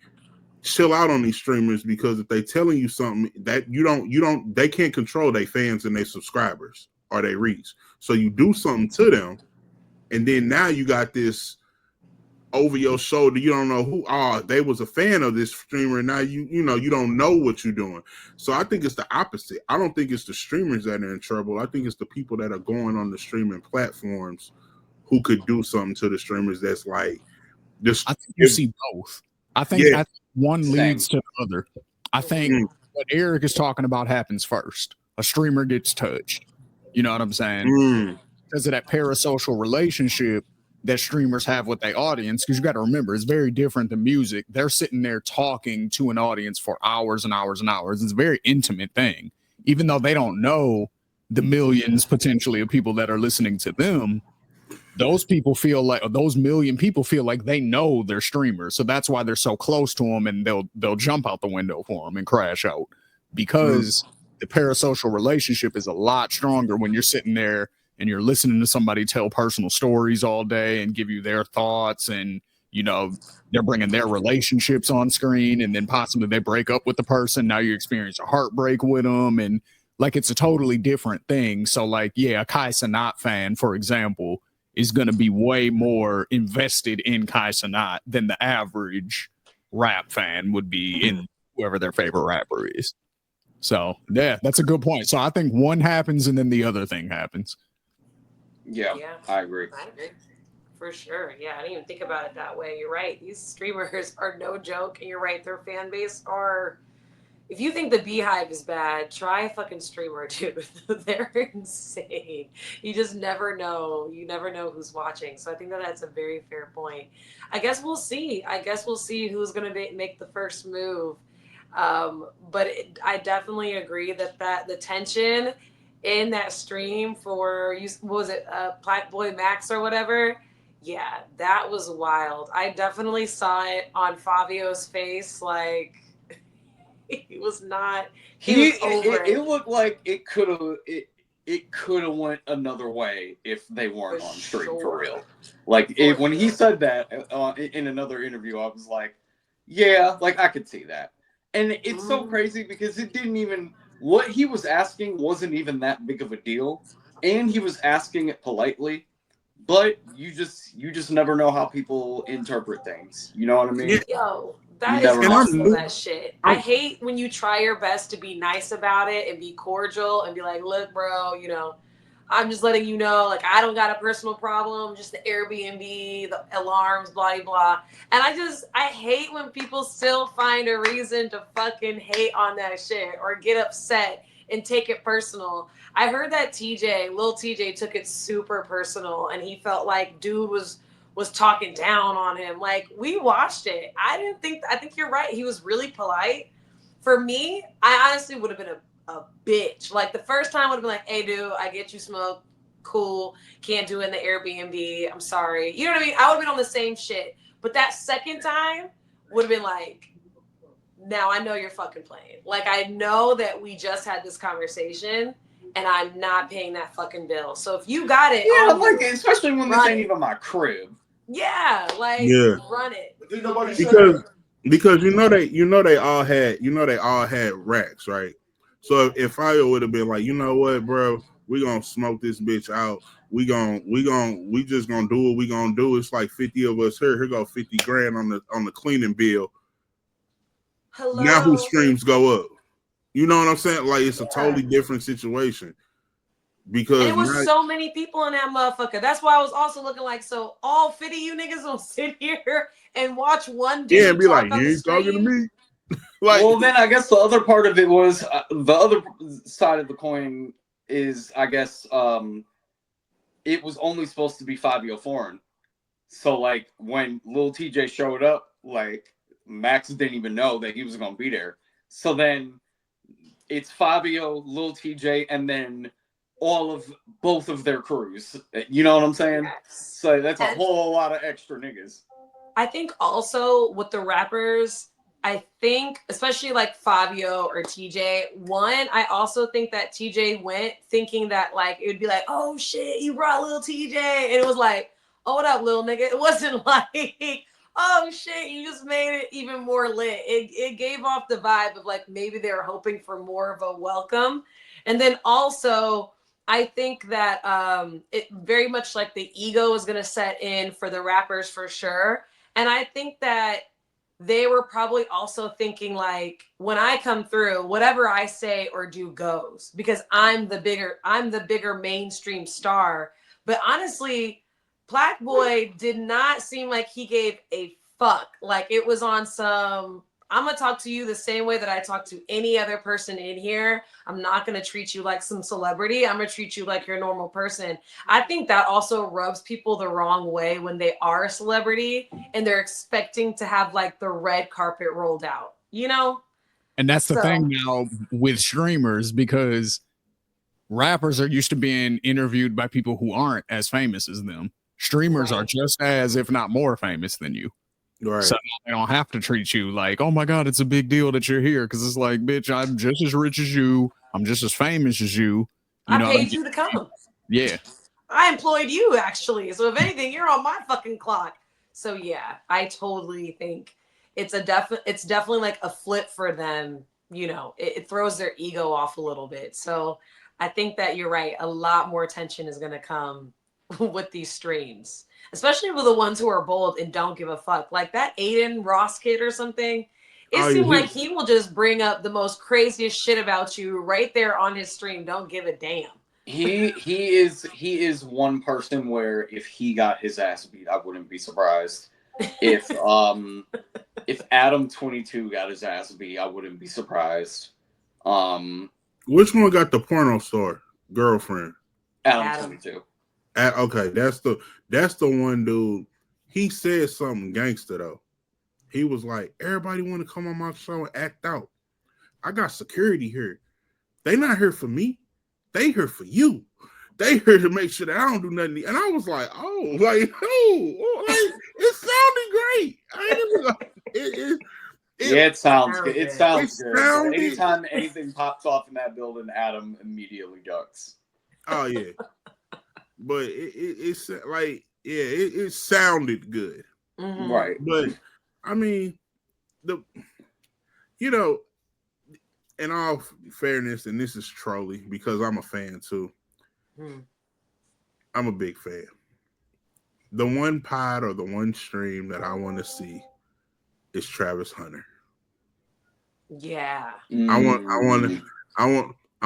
chill out on these streamers, because if they telling you something that you don't they can't control their fans and their subscribers or their reach. So you do something to them, and then now you got this over your shoulder. You don't know who they was a fan of this streamer, and now you don't know what you're doing. So I think it's the opposite. I don't think it's the streamers that are in trouble. I think it's the people that are going on the streaming platforms who could do something to the streamers that's like this. I think you see both. I think one leads to the other. I think what Eric is talking about happens first. A streamer gets touched. You know what I'm saying? Mm. Because of that parasocial relationship that streamers have with their audience. Because you got to remember, it's very different than music. They're sitting there talking to an audience for hours and hours and hours. It's a very intimate thing. Even though they don't know the millions potentially of people that are listening to them, those people feel like those million people feel like they know their streamers. So that's why they're so close to them, and they'll jump out the window for them and crash out, because the parasocial relationship is a lot stronger when you're sitting there and you're listening to somebody tell personal stories all day and give you their thoughts, and you know they're bringing their relationships on screen, and then possibly they break up with the person. Now you experience a heartbreak with them, and like it's a totally different thing. So like, yeah, a Kai Cenat fan, for example, is going to be way more invested in Kai Cenat than the average rap fan would be in whoever their favorite rapper is. So yeah, that's a good point. So I think one happens and then the other thing happens. Yeah, I agree. I agree. For sure. Yeah, I didn't even think about it that way. You're right. These streamers are no joke. And you're right. Their fan base are... If you think the Beehive is bad, try a fucking streamer, dude. They're insane. You just never know. You never know who's watching. So I think that that's a very fair point. I guess we'll see. Who's going to make the first move. But I definitely agree that the tension in that stream for, what was it, Black Boy Max or whatever? Yeah, that was wild. I definitely saw it on Fabio's face, like... He was not. He was over it looked like it could have went another way if they weren't on stream for real. Like when he said that in another interview, I was like, yeah, like I could see that. And it's so crazy because it didn't even, what he was asking wasn't even that big of a deal, and he was asking it politely. But you just never know how people interpret things. You know what I mean? Yo, that is also that shit. I hate when you try your best to be nice about it and be cordial and be like, look, bro, you know, I'm just letting you know, like, I don't got a personal problem, just the Airbnb, the alarms, blah, blah. And I hate when people still find a reason to fucking hate on that shit or get upset and take it personal. I heard that Lil TJ took it super personal and he felt like dude was talking down on him. Like, we watched it. I think you're right. He was really polite. For me, I honestly would have been a bitch. Like, the first time would have been like, hey, dude, I get you smoke. Cool. Can't do it in the Airbnb. I'm sorry. You know what I mean? I would have been on the same shit. But that second time would have been like, now I know you're fucking playing. Like, I know that we just had this conversation and I'm not paying that fucking bill. So if you got it, yeah, like, especially when this ain't even my crib. Yeah, like, run it. Because they all had racks, right? So if Fire would have been like, you know what, bro, we gonna smoke this bitch out. We just gonna do what we gonna do. It's like 50 of us here. Here go 50 grand on the cleaning bill. Hello. Now whose streams go up? You know what I'm saying? Like, it's a totally different situation. Because and it was so many people in that motherfucker. That's why I was also looking like, so all 50 of you niggas will sit here and watch one dude and be like, you ain't stream? talking to me. Like, well, then I guess the other part of it was the other side of the coin is, I guess, it was only supposed to be Fabio Foreign. So, like, when Lil TJ showed up, like, Max didn't even know that he was going to be there. So then it's Fabio, Lil TJ, and then both of their crews. You know what I'm saying? Yes. So that's a whole lot of extra niggas. I think also with the rappers, I think, especially like Fabio or TJ, one, I also think that TJ went thinking that like it would be like, oh shit, you brought Lil TJ. And it was like, oh, what up, little nigga? It wasn't like, oh shit, you just made it even more lit. It gave off the vibe of like maybe they were hoping for more of a welcome. And then also, I think that it very much like the ego is going to set in for the rappers for sure. And I think that they were probably also thinking like, when I come through, whatever I say or do goes, because I'm the bigger mainstream star. But honestly, Black Boy did not seem like he gave a fuck. Like, it was on some, I'm gonna talk to you the same way that I talk to any other person in here. I'm not gonna treat you like some celebrity. I'm gonna treat you like you're a normal person. I think that also rubs people the wrong way when they are a celebrity and they're expecting to have like the red carpet rolled out, you know? And that's the So thing now with streamers, because rappers are used to being interviewed by people who aren't as famous as them. Streamers are Right. just as, if not more, famous than you. Right. So they don't have to treat you like, oh my God, it's a big deal that you're here. Cause it's like, bitch, I'm just as rich as you. I'm just as famous as you. I know, paid you to come. yeah. I employed you actually. So if anything, you're on my fucking clock. So yeah, I totally think it's definitely like a flip for them. You know, it throws their ego off a little bit. So I think that you're right. A lot more attention is gonna come with these streams, especially with the ones who are bold and don't give a fuck. Like that Aiden Ross kid or something. It Oh, seemed yeah, like he will just bring up the most craziest shit about you right there on his stream. Don't give a damn. He is one person where if he got his ass beat, I wouldn't be surprised. If Adam 22 got his ass beat, I wouldn't be surprised. Which one got the porno star girlfriend? Adam 22. Okay, that's the one dude. He said something gangster though. He was like, everybody want to come on my show and act out. I got security here. They not here for me. They here for you. They here to make sure that I don't do nothing. And I was like, oh, like, oh, like, it sounded great. I ain't even, It sounds good. It sounds it good. sounded- Anytime anything pops off in that building, Adam immediately ducks. Oh yeah, but it's like it sounded good, Mhm. Right. but I mean in all fairness, and this is trolly because I'm a fan too. Mhm. I'm a big fan. The one pod or the one stream that I want to see is Travis Hunter. Yeah. I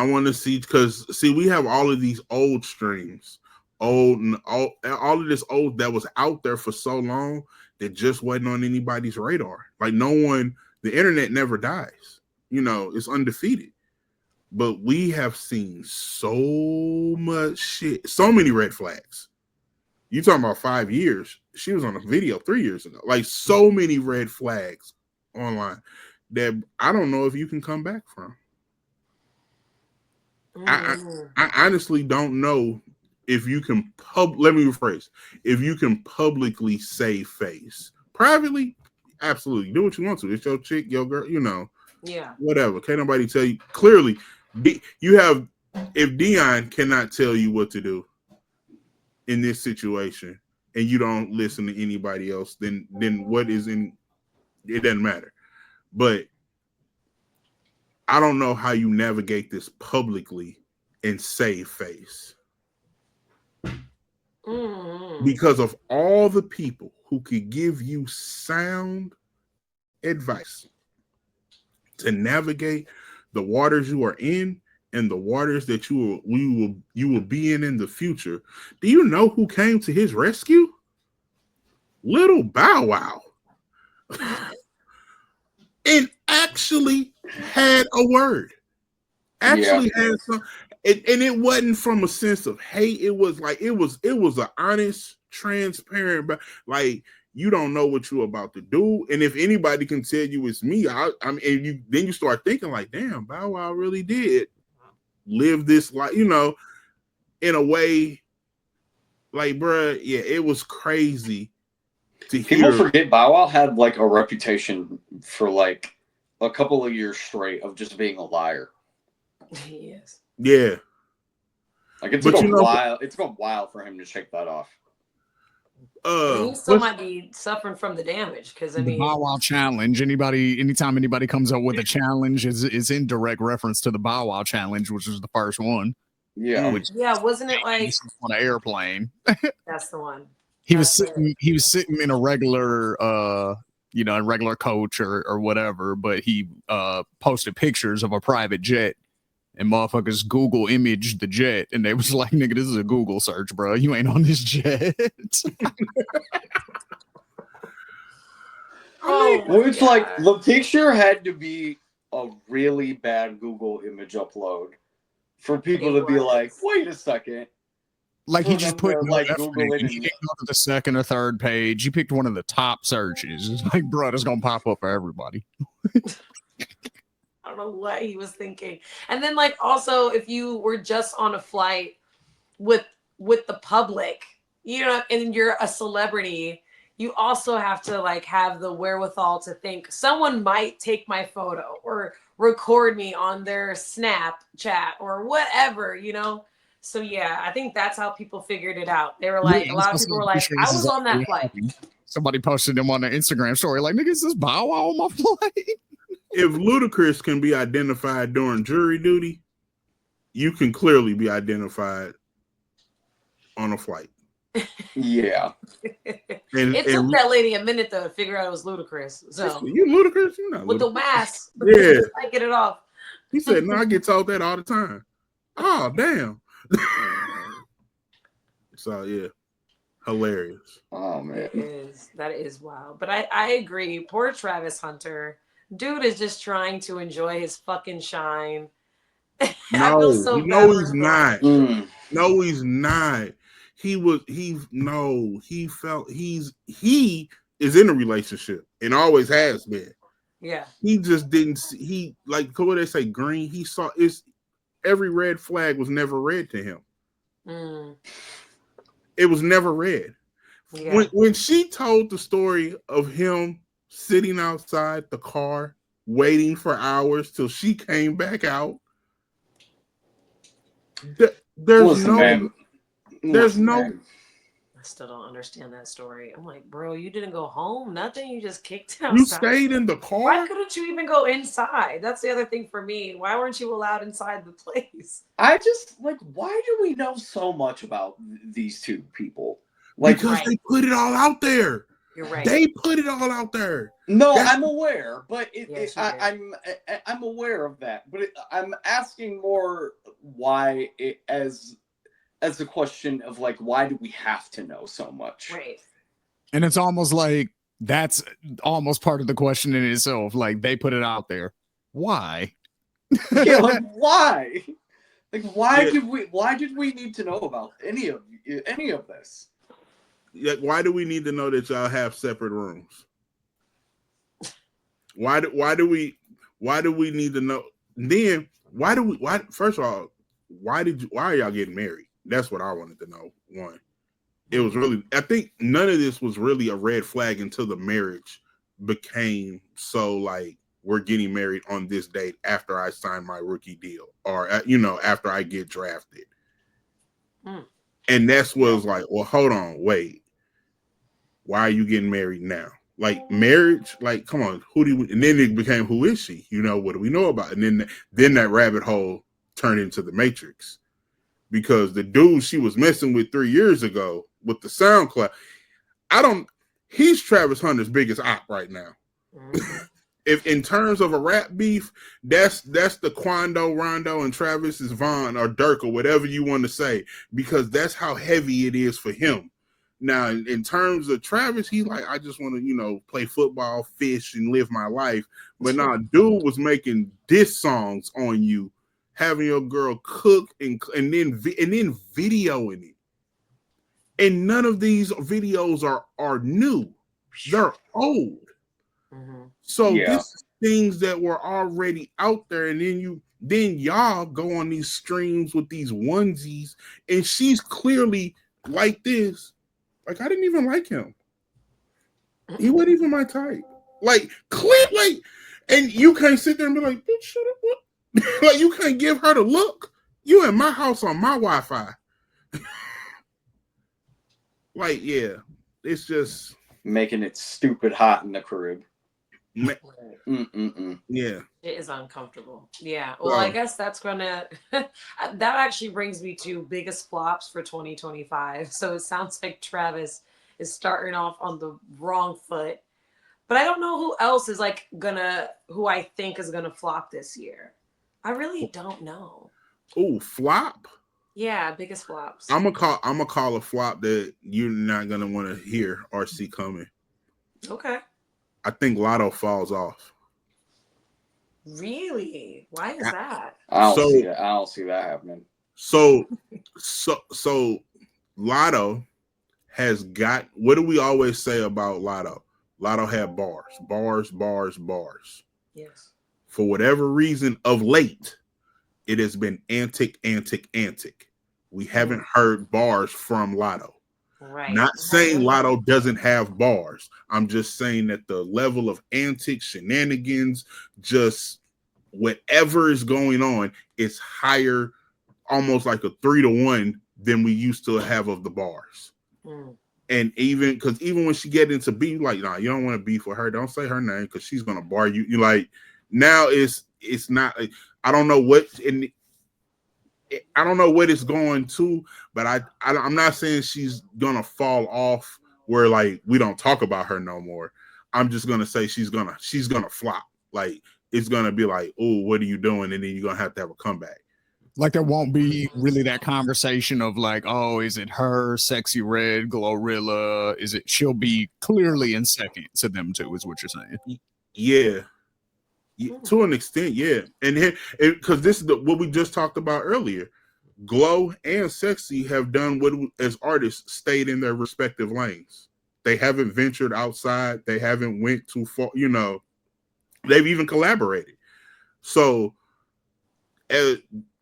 want to see, because we have all of these old streams, all of this old that was out there for so long that just wasn't on anybody's radar. Like the internet never dies. It's undefeated. But we have seen so much shit, so many red flags. You talking about 5 years? She was on a video 3 years ago. Like so many red flags online that I don't know if you can come back from. Mhm. I honestly don't know if you can let me rephrase. If you can publicly save face. Privately, absolutely. Do what you want to. It's your chick, your girl, Yeah. whatever. Can't nobody tell you. Clearly, if Dion cannot tell you what to do in this situation and you don't listen to anybody else, then what is in it doesn't matter. But I don't know how you navigate this publicly and save face. Mhm. Because of all the people who could give you sound advice to navigate the waters you are in and the waters that you will be in the future. Do you know who came to his rescue? Little Bow Wow. And actually had a word. Actually had some, and it wasn't from a sense of hate. It was like it was an honest, transparent, but like, you don't know what you're about to do, and if anybody can tell you it's me, then you start thinking like, damn, Bow Wow really did live this life, in a way. Like, bruh, yeah, it was crazy to hear. People forget Bow Wow had like a reputation for like a couple of years straight of just being a liar. Yes. Yeah. Like it took a while. It took a while for him to shake that off. He still might be suffering from the damage because The Bow Wow challenge. Anytime anybody comes up with a challenge, is in direct reference to the Bow Wow challenge, which was the first one. Yeah. Wasn't it like on an airplane? That's the one. He was sitting in a regular a regular coach or whatever, but he posted pictures of a private jet, and motherfuckers Google imaged the jet, and they was like, nigga, this is a Google search, bro. You ain't on this jet. Oh, my Which, like, God. the picture had to be a really bad Google image upload for people It to be like, was. wait a second. Like, he For just them put to, no like, effort Google in. it He and didn't go to the second or third page. He picked one of the top searches. It's like, bro, that's gonna pop up for everybody. I don't know what he was thinking. And then, like, also, if you were just on a flight with the public, you know, and you're a celebrity, you also have to like have the wherewithal to think someone might take my photo or record me on their Snapchat or whatever, you know. So yeah, I think that's how people figured it out. They were like, a Yeah, lot of people were like, I was on that flight. Somebody posted him on their Instagram story, like, nigga, is this Bow Wow on my flight? If Ludacris can be identified during jury duty, you can clearly be identified on a flight. yeah. It took that lady a minute though to figure out it was Ludacris. So you Ludacris, you not with the Ludacris. mask, Yeah. I get it off. He said, "No, I get told that all the time." Oh, damn. So yeah, hilarious. Oh, man. That is wild. But I agree. Poor Travis Hunter. Dude is just trying to enjoy his fucking shine. I feel so bad for he's him. not. Mm. No, he's not. He is in a relationship and always has been. Yeah. He just didn't see, he like what they say, green. He saw every red flag was never red to him. Mm, It was never red. yeah. When she told the story of him sitting outside the car waiting for hours till she came back out, there's Man. I still don't understand that story. I'm like, bro, you didn't go home, nothing. You just kicked it you outside. stayed in the car. Why couldn't you even go inside? That's the other thing for me. Why weren't you allowed inside the place? I just, like, why do we know so much about these two people? Like, because they put it all out there. You're right. They put it all out there. No, I'm aware, but I'm aware of that. But I'm asking more why as a question of like, why do we have to know so much? Right. And it's almost like that's almost part of the question in itself. Like, they put it out there. Why? Yeah, like why? Like why did we need to know about any of this? Yeah, why do we need to know that y'all have separate rooms? Why do we need to know? Then why first of all, why are y'all getting married? That's what I wanted to know. One, it was really, I think none of this was really a red flag until the marriage became so like, we're getting married on this date after I sign my rookie deal, or after I get drafted. And that's was like, well, hold on, wait, why are you getting married now? Like, marriage, like, come on, and then it became, who is she? What do we know about? And then that rabbit hole turned into the Matrix, because the dude she was messing with 3 years ago with the SoundCloud, he's Travis Hunter's biggest op right now. If in terms of a rap beef, that's the Quando, Rondo, and Travis is Vaughn or Dirk or whatever you want to say, because that's how heavy it is for him. Now, in terms of Travis, he's like, I just want to, play football, fish, and live my life. But now, dude was making diss songs on you, having your girl cook and then videoing it. And none of these videos are new; they're old. So this is things that were already out there, and then y'all go on these streams with these onesies, and she's clearly like this. Like, I didn't even like him. He wasn't even my type. Like, clearly, and you can't sit there and be like, bitch, shut up. What? Like, you can't give her the look. You in my house on my Wi-Fi. Like, yeah, it's just making it stupid hot in the crib. Yeah, it is uncomfortable. Yeah, well, I guess that's gonna that actually brings me to biggest flops for 2025. So it sounds like Travis is starting off on the wrong foot, but I don't know who else is like who I think is gonna flop this year. I really don't know. Oh, flop. Yeah, biggest flops. I'm gonna call a flop that you're not gonna want to hear or see coming. Okay. I think Lotto falls off. Really? Why is that? I don't So- see that. I don't see that happening. So Lotto has got, what do we always say about Lotto? Lotto had bars. Yes. For whatever reason, of late, it has been antic. We haven't heard bars from Lotto. Right. Not saying Lotto doesn't have bars. I'm just saying that the level of antics, shenanigans, just whatever is going on, is higher, almost like a 3-to-1 than we used to have of the bars. Mm. And even because even when she get into beef, like, nah, you don't want to beef with her. Don't say her name because she's gonna bar you. You like, now it's not. I don't know what I don't know what it's going to, but I'm not saying she's gonna fall off where like we don't talk about her no more. I'm just gonna say she's gonna flop. Like, it's gonna be like, oh, what are you doing? And then you're gonna have to have a comeback. Like there won't be really that conversation of like, oh, is it her, Sexy Red, Glorilla? Is it? She'll be clearly in second to them two, is what you're saying. Yeah, to an extent, yeah. And here, because this is what we just talked about earlier. Glow and Sexy have done what, as artists, stayed in their respective lanes. They haven't ventured outside. They haven't went too far. You know, they've even collaborated. So,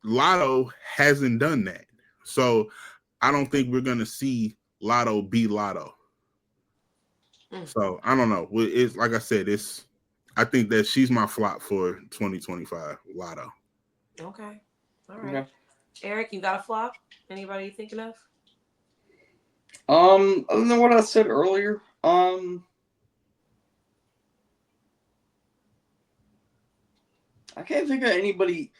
Lotto hasn't done that. So, I don't think we're gonna see Lotto be Lotto. So I don't know. It's like I said. I think that she's my flop for 2025. Lotto. Okay. All right. Okay. Eric, you got a flop? Anybody you thinking of? Other than what I said earlier, I can't think of anybody.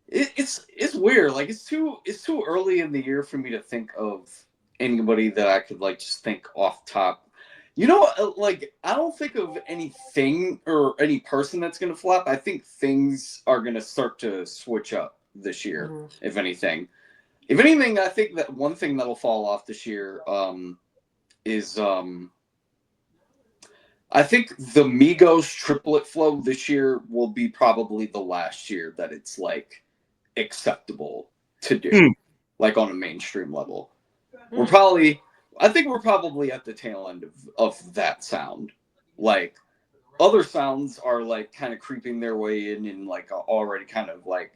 It's weird. Like it's too early in the year for me to think of anybody that I could like just think off top. You know, like I don't think of anything or any person that's gonna flop. I think things are gonna start to switch up this year. Mhm. If anything, I think that one thing that'll fall off this year is I think the Migos triplet flow this year will be probably the last year that it's like acceptable to do, like on a mainstream level. I think we're probably at the tail end of that sound. Like other sounds are like kind of creeping their way in and like already kind of like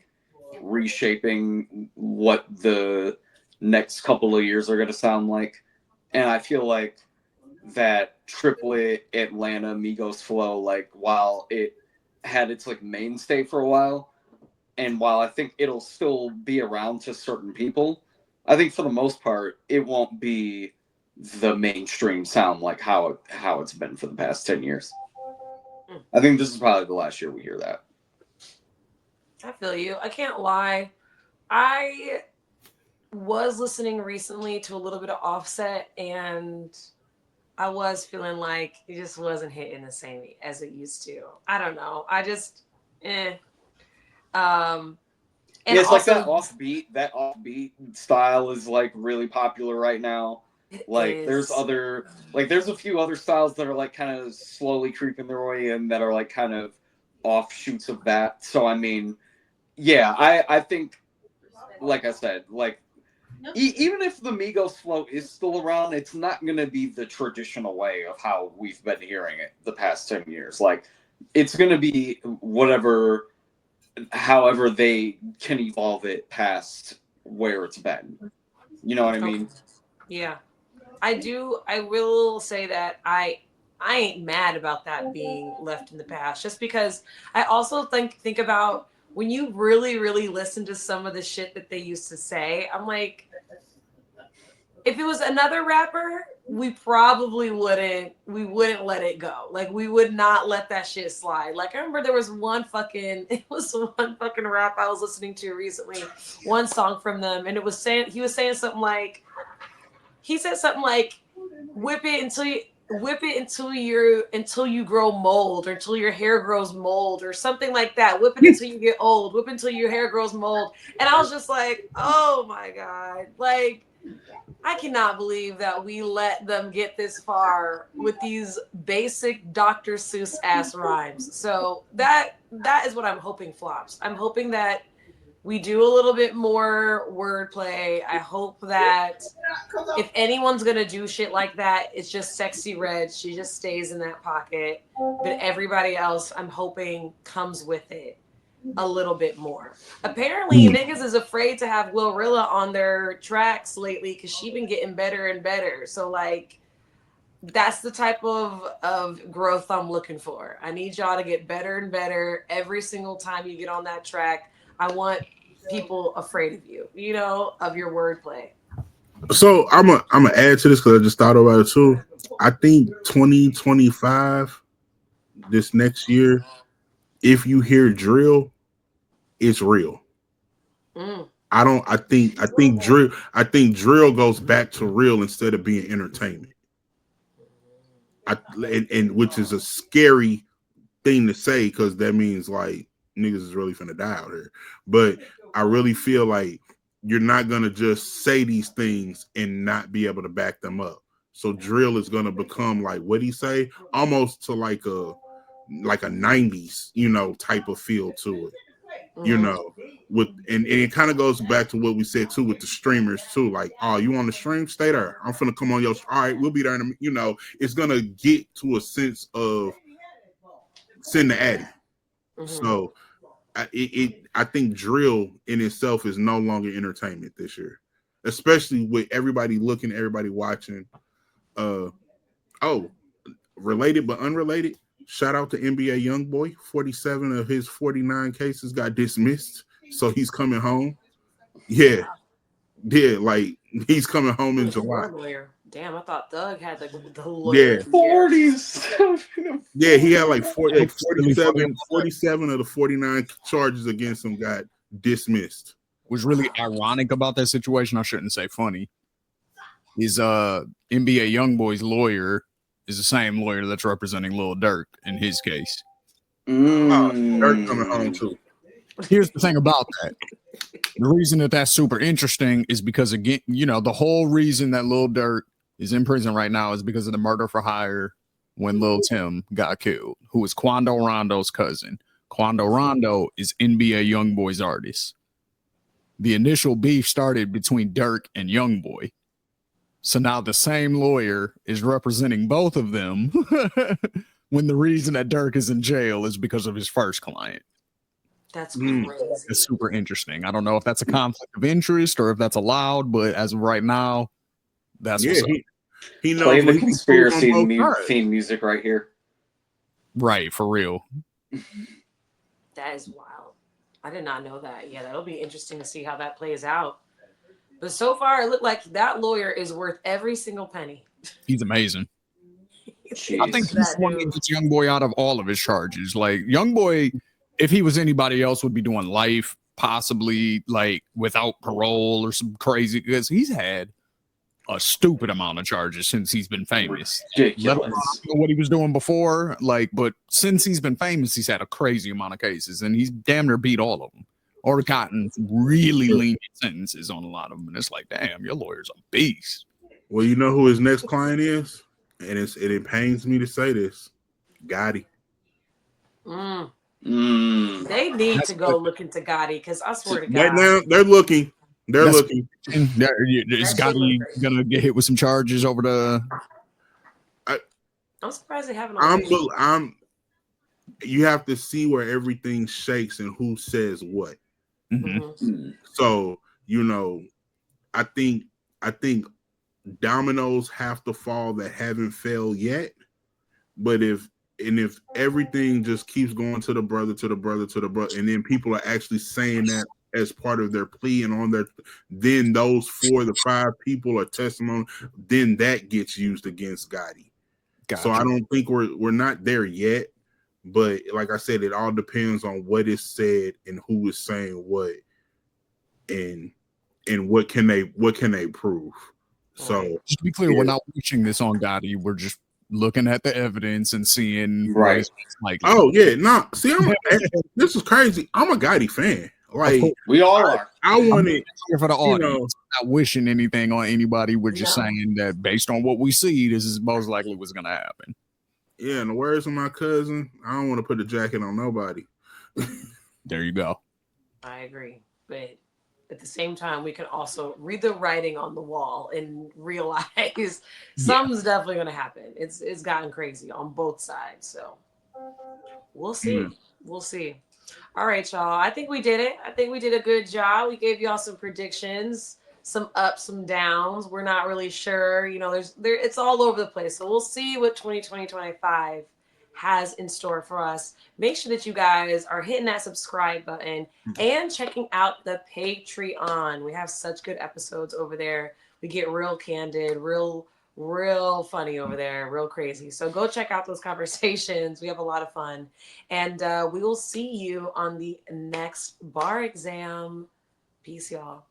reshaping what the next couple of years are going to sound like. And I feel like that triplet Atlanta Migos flow, like while it had its like mainstay for a while, and while I think it'll still be around to certain people, I think for the most part it won't be the mainstream sound like how it's been for the past 10 years. I think this is probably the last year we hear that. I feel you. I can't lie. I was listening recently to a little bit of Offset, and I was feeling like it just wasn't hitting the same as it used to. I don't know. I just, And yeah, it's also, like that offbeat style is like really popular right now. Like there's a few other styles that are like kind of slowly creeping their way in that are like kind of offshoots of that. So I mean, yeah, I think, like I said, like even if the Migos flow is still around, it's not gonna be the traditional way of how we've been hearing it the past 10 years. Like it's gonna be however they can evolve it past where it's been. You know what I mean? Yeah. I will say that I ain't mad about that being left in the past, just because I also think about when you really, really listen to some of the shit that they used to say, I'm like, if it was another rapper, we probably wouldn't let it go. Like we would not let that shit slide. Like I remember there was one fucking rap I was listening to recently, one song from them, and he was saying something like, whip it until you grow mold, or until your hair grows mold, or something like that. Whip it until you get old, whip until your hair grows mold. And I was just like, oh my God. Like I cannot believe that we let them get this far with these basic Dr. Seuss ass rhymes. So that is what I'm hoping flops. I'm hoping that we do a little bit more wordplay. I hope that if anyone's gonna do shit like that, it's just Sexy Red. She just stays in that pocket. But everybody else, I'm hoping, comes with it a little bit more. Apparently, niggas is afraid to have Glorilla on their tracks lately because she been getting better and better. So like, that's the type of growth I'm looking for. I need y'all to get better and better every single time you get on that track. I want people afraid of you, you know, of your wordplay. So I'm gonna add to this because I just thought about it too. I think 2025, this next year, if you hear drill, it's real. I think drill goes back to real instead of being entertainment. And which is a scary thing to say because that means like niggas is really finna die out here. But I really feel like you're not gonna just say these things and not be able to back them up. So drill is gonna become like what he say, almost to like a 90s, you know, type of feel to it. You know, with and it kind of goes back to what we said too with the streamers too. Like, oh, you on the stream? Stay there. I'm finna come on your. All right, we'll be there. You know, it's gonna get to a sense of send the addy. So, I think drill in itself is no longer entertainment this year, especially with everybody looking, everybody watching. Related but unrelated. Shout out to NBA YoungBoy. 47 of his 49 cases got dismissed, so he's coming home. Yeah, like he's coming home in July. Damn, I thought Thug had the lawyer. Yeah, 47. Yeah, he had like 47 of the 49 charges against him got dismissed. What's really ironic about that situation, I shouldn't say funny, is NBA YoungBoy's lawyer is the same lawyer that's representing Lil Durk in his case. Durk coming home too. Here's the thing about that. The reason that that's super interesting is because, again, you know, the whole reason that Lil Durk is in prison right now is because of the murder for hire when Lil Tim got killed, who is Quando Rondo's cousin. Quando Rondo is NBA YoungBoy's artist. The initial beef started between Durk and YoungBoy. So now the same lawyer is representing both of them when the reason that Durk is in jail is because of his first client. That's crazy. It's super interesting. I don't know if that's a conflict of interest or if that's allowed, but as of right now, that's what's up. He knows playing the conspiracy theme music right here. Right, for real. That is wild. I did not know that. Yeah, that'll be interesting to see how that plays out. But so far, it looked like that lawyer is worth every single penny. He's amazing. Jeez. I think he's one that gets YoungBoy out of all of his charges. Like, YoungBoy, if he was anybody else, would be doing life, possibly like without parole or some crazy, because he's had a stupid amount of charges since he's been famous. Ridiculous. Let alone what he was doing before, like, but since he's been famous, he's had a crazy amount of cases, and he's damn near beat all of them, or gotten really lenient sentences on a lot of them. And it's like, damn, your lawyer's a beast. Well, you know who his next client is, and it pains me to say this, Gotti. They need to go look into Gotti because I swear to God, Right now they're looking. They're looking. Is Gotti gonna get hit with some charges over the? I'm surprised they haven't. You have to see where everything shakes and who says what. So you know, I think dominoes have to fall that haven't fell yet. But if everything just keeps going to the brother, and then people are actually saying that as part of their plea and on their, then those 4 to 5 people are testimony, then that gets used against Gotti. Gotcha. So I don't think we're not there yet, but like I said, it all depends on what is said and who is saying what, and what can they prove. So just to be clear, we're not watching this on Gotti. We're just looking at the evidence and seeing right. Like, oh yeah, no. See, this is crazy. I'm a Gotti fan. Like course. We all are. I I'm wanted, here for the you audience. know, Not wishing anything on anybody. We're just No. saying that based on what we see, this is most likely what's going to happen. yeah, in the words of my cousin, I don't want to put the jacket on nobody. There you go. I agree. But at the same time, we can also read the writing on the wall and realize something's definitely going to happen. It's gotten crazy on both sides. So we'll see. Mm. We'll see. All right, y'all. I think we did it. I think we did a good job. We gave y'all some predictions, some ups, some downs. We're not really sure. You know, it's all over the place. So we'll see what 2025 has in store for us. Make sure that you guys are hitting that subscribe button and checking out the Patreon. We have such good episodes over there. We get real candid, real funny over there, real crazy. So go check out those conversations. We have a lot of fun. And we will see you on the next bar exam. Peace, y'all.